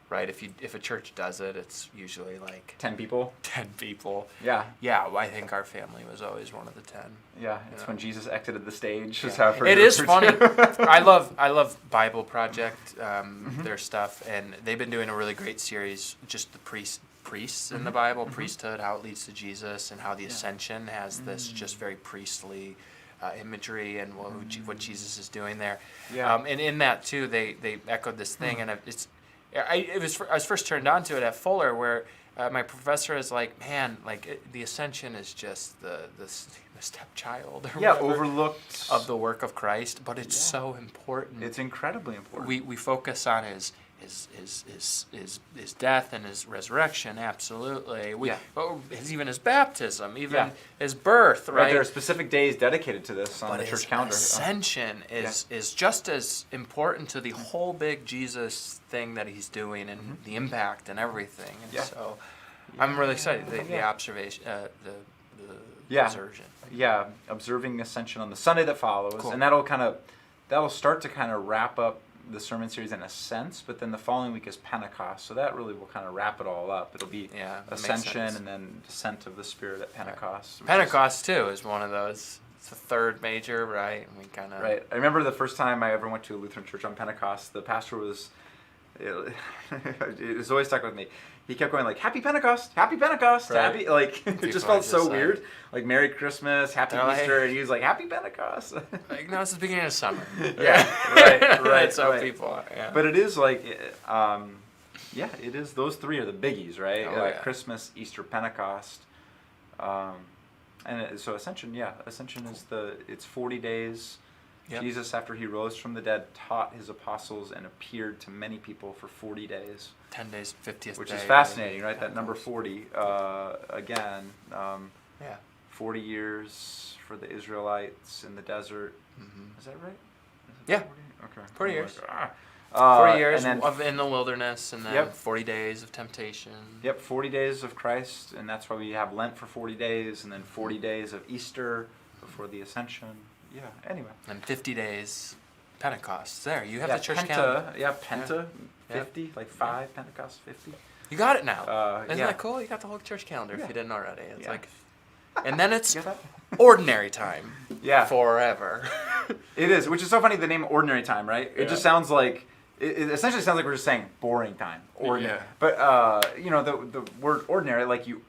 right? If a church does it, it's usually like 10 people. 10 people. Yeah. Yeah, well, I think our family was always one of the 10. Yeah, it's when Jesus exited the stage. Yeah. Is how I've heard It is referred funny. to. I love Bible Project, their stuff, and they've been doing a really great series, just the priests in the Bible, priesthood, how it leads to Jesus, and how the Ascension has this just very priestly imagery and what Jesus is doing there. Yeah. And in that too, they echoed this thing, and I was first turned on to it at Fuller, where my professor is like, man, the Ascension is just the stepchild or whatever overlooked of the work of Christ, but it's so important. It's incredibly important. We focus on his death and his resurrection, absolutely. Even his baptism, even his birth, right? There are specific days dedicated to this on the church calendar. Ascension is just as important to the whole big Jesus thing that he's doing and the impact and everything. And so I'm really excited. The observation, the observation. Yeah, observing Ascension on the Sunday that follows, Cool. and that'll start to kind of wrap up the sermon series in a sense, but then the following week is Pentecost, so that really will kind of wrap it all up. It'll be Ascension and then Descent of the Spirit at Pentecost. Pentecost too is one of those. It's the third major, right? And we kind of Right. I remember the first time I ever went to a Lutheran church on Pentecost. The pastor was, it was always stuck with me. He kept going like, "Happy Pentecost, Happy Pentecost, Right. Happy." Like it just felt so weird. Like Merry Christmas, Happy Like, Easter, and he was like, "Happy Pentecost." Like, no, it's the beginning of summer. Yeah, right. That's how people are. Yeah. But it is like, it is. Those three are the biggies, right? Christmas, Easter, Pentecost, so Ascension. Yeah, Ascension is it's 40 days. Yep. Jesus, after he rose from the dead, taught his apostles and appeared to many people for 40 days. 10 days, 50th day. Which is fascinating, right? That number 40, again, 40 years for the Israelites in the desert. Is that right? Yeah. 40? Okay. 40 years. 40 40 years in the wilderness, and then 40 days of temptation. Yep, 40 days of Christ, and that's why we have Lent for 40 days, and then 40 days of Easter before the Ascension. Yeah, anyway. And 50 days Pentecost. There, you have the church Penta, calendar. Yeah, Penta, 50, like 5, Pentecost 50. You got it now. Isn't yeah. that cool? You got the whole church calendar if you didn't already. It's Yeah. like, and then it's You got that? ordinary time. Yeah. Forever. It is, which is so funny, the name Ordinary Time, right? It just sounds like, it essentially sounds like we're just saying boring time. Ordinary. Yeah. But, the word ordinary, like you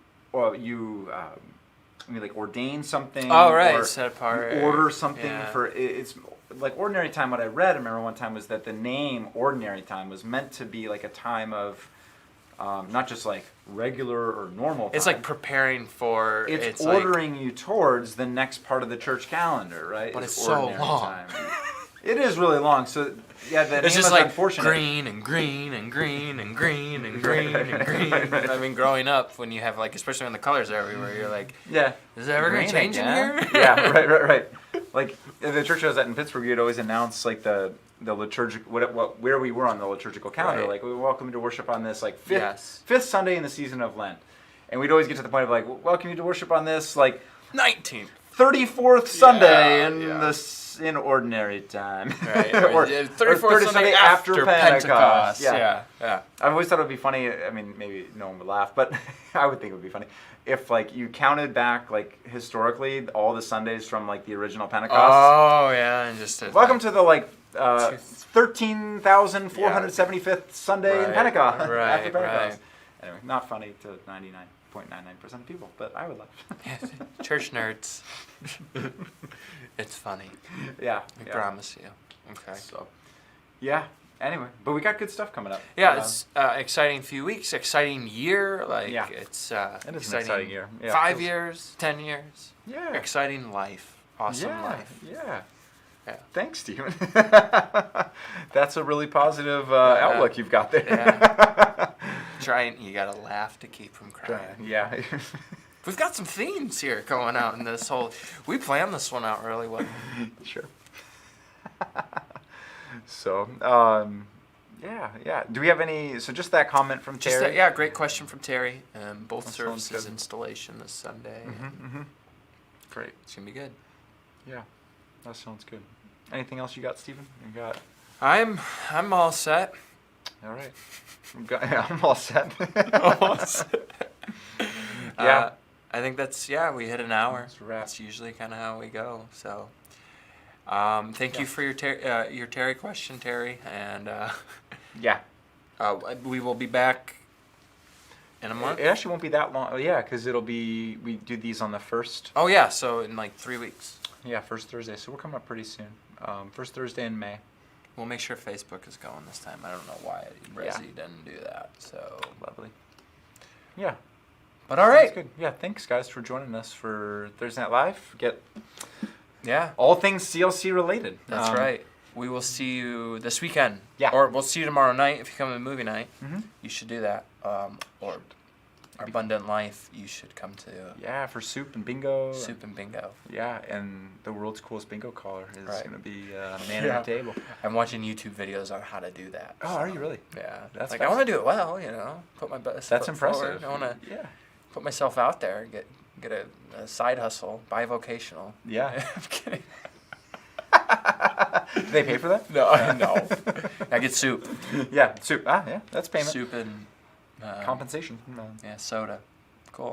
like ordain something. Oh, right, or set apart. you order something Yeah. it's like Ordinary Time. What I read, I remember one time, was that the name Ordinary Time was meant to be like a time of, not just like regular or normal time. It's like preparing for. It's like, ordering you towards the next part of the church calendar, right? But it's so Ordinary long. Time. It is really long. So yeah, the name It's just is like unfortunate. green and green and green and green and green and green. I mean, growing up, when you have like, especially when the colors are everywhere, you're like, Yeah. is it ever going to change in here? Yeah, right. Like the church I was at in Pittsburgh, you'd always announce like the liturgical where we were on the liturgical calendar. Right. Like, we welcome you to worship on this like Yes. fifth Sunday in the season of Lent, and we'd always get to the point of like, welcome you to worship on this like 19th. 34th Sunday Yeah. in Ordinary Time. Right. or 34th Sunday after Pentecost. Yeah. I've always thought it would be funny. I mean, maybe no one would laugh, but I would think it would be funny if like you counted back like historically all the Sundays from like the original Pentecost. Oh, yeah. And just Welcome to the like 13,475th Sunday in Pentecost. Right, after Pentecost. right. Anyway, not funny to 99.99% of people, but I would laugh. Church nerds. It's funny. Yeah. I promise you. Okay. So, yeah. Anyway, but we got good stuff coming up. Yeah, it's exciting few weeks, exciting year. Like it's it is an exciting year. Yeah, 5 years, 10 years. Yeah. Exciting life, awesome life. Yeah. Yeah. Thanks, Steven. That's a really positive outlook you've got there. Yeah. You gotta laugh to keep from crying. Yeah. We've got some themes here going out in this whole. We planned this one out really well. Sure. So, yeah. Do we have any? So just that comment from Terry. Great question from Terry. Both That sounds services good. installation this Sunday. Great. It's gonna be good. Yeah, that sounds good. Anything else you got, Steven? You got? I'm all set. All right. I'm all set. Yeah. I think we hit an hour. That's a wrap. That's usually kind of how we go. So, thank you for your Terry question, Terry, and Yeah. we will be back in a month. It actually won't be that long. Oh, yeah, because we do these on the first. Oh yeah, so in like 3 weeks. Yeah, first Thursday. So we're coming up pretty soon. First Thursday in May. We'll make sure Facebook is going this time. I don't know why Resi didn't do that. So Lovely. Yeah. But all right. That's good. Yeah, thanks guys for joining us for Thursday Night Live. Yeah. All things CLC related. That's right. We will see you this weekend. Yeah. Or we'll see you tomorrow night if you come to movie night. Mm-hmm. You should do that. Or Our Abundant Life, you should come to. Yeah, for soup and bingo. Soup and bingo. Yeah, and the world's coolest bingo caller is going to be man Yeah. at the table. I'm watching YouTube videos on how to do that. Oh, are you really? Yeah. That's like, I want to do it well, Put my best That's foot impressive. forward. I want to Yeah. put myself out there, get a side hustle, bivocational. Yeah. I'm kidding. Do they pay for that? No. I get soup. Yeah, soup. Yeah, that's payment. Soup and Compensation. yeah, soda.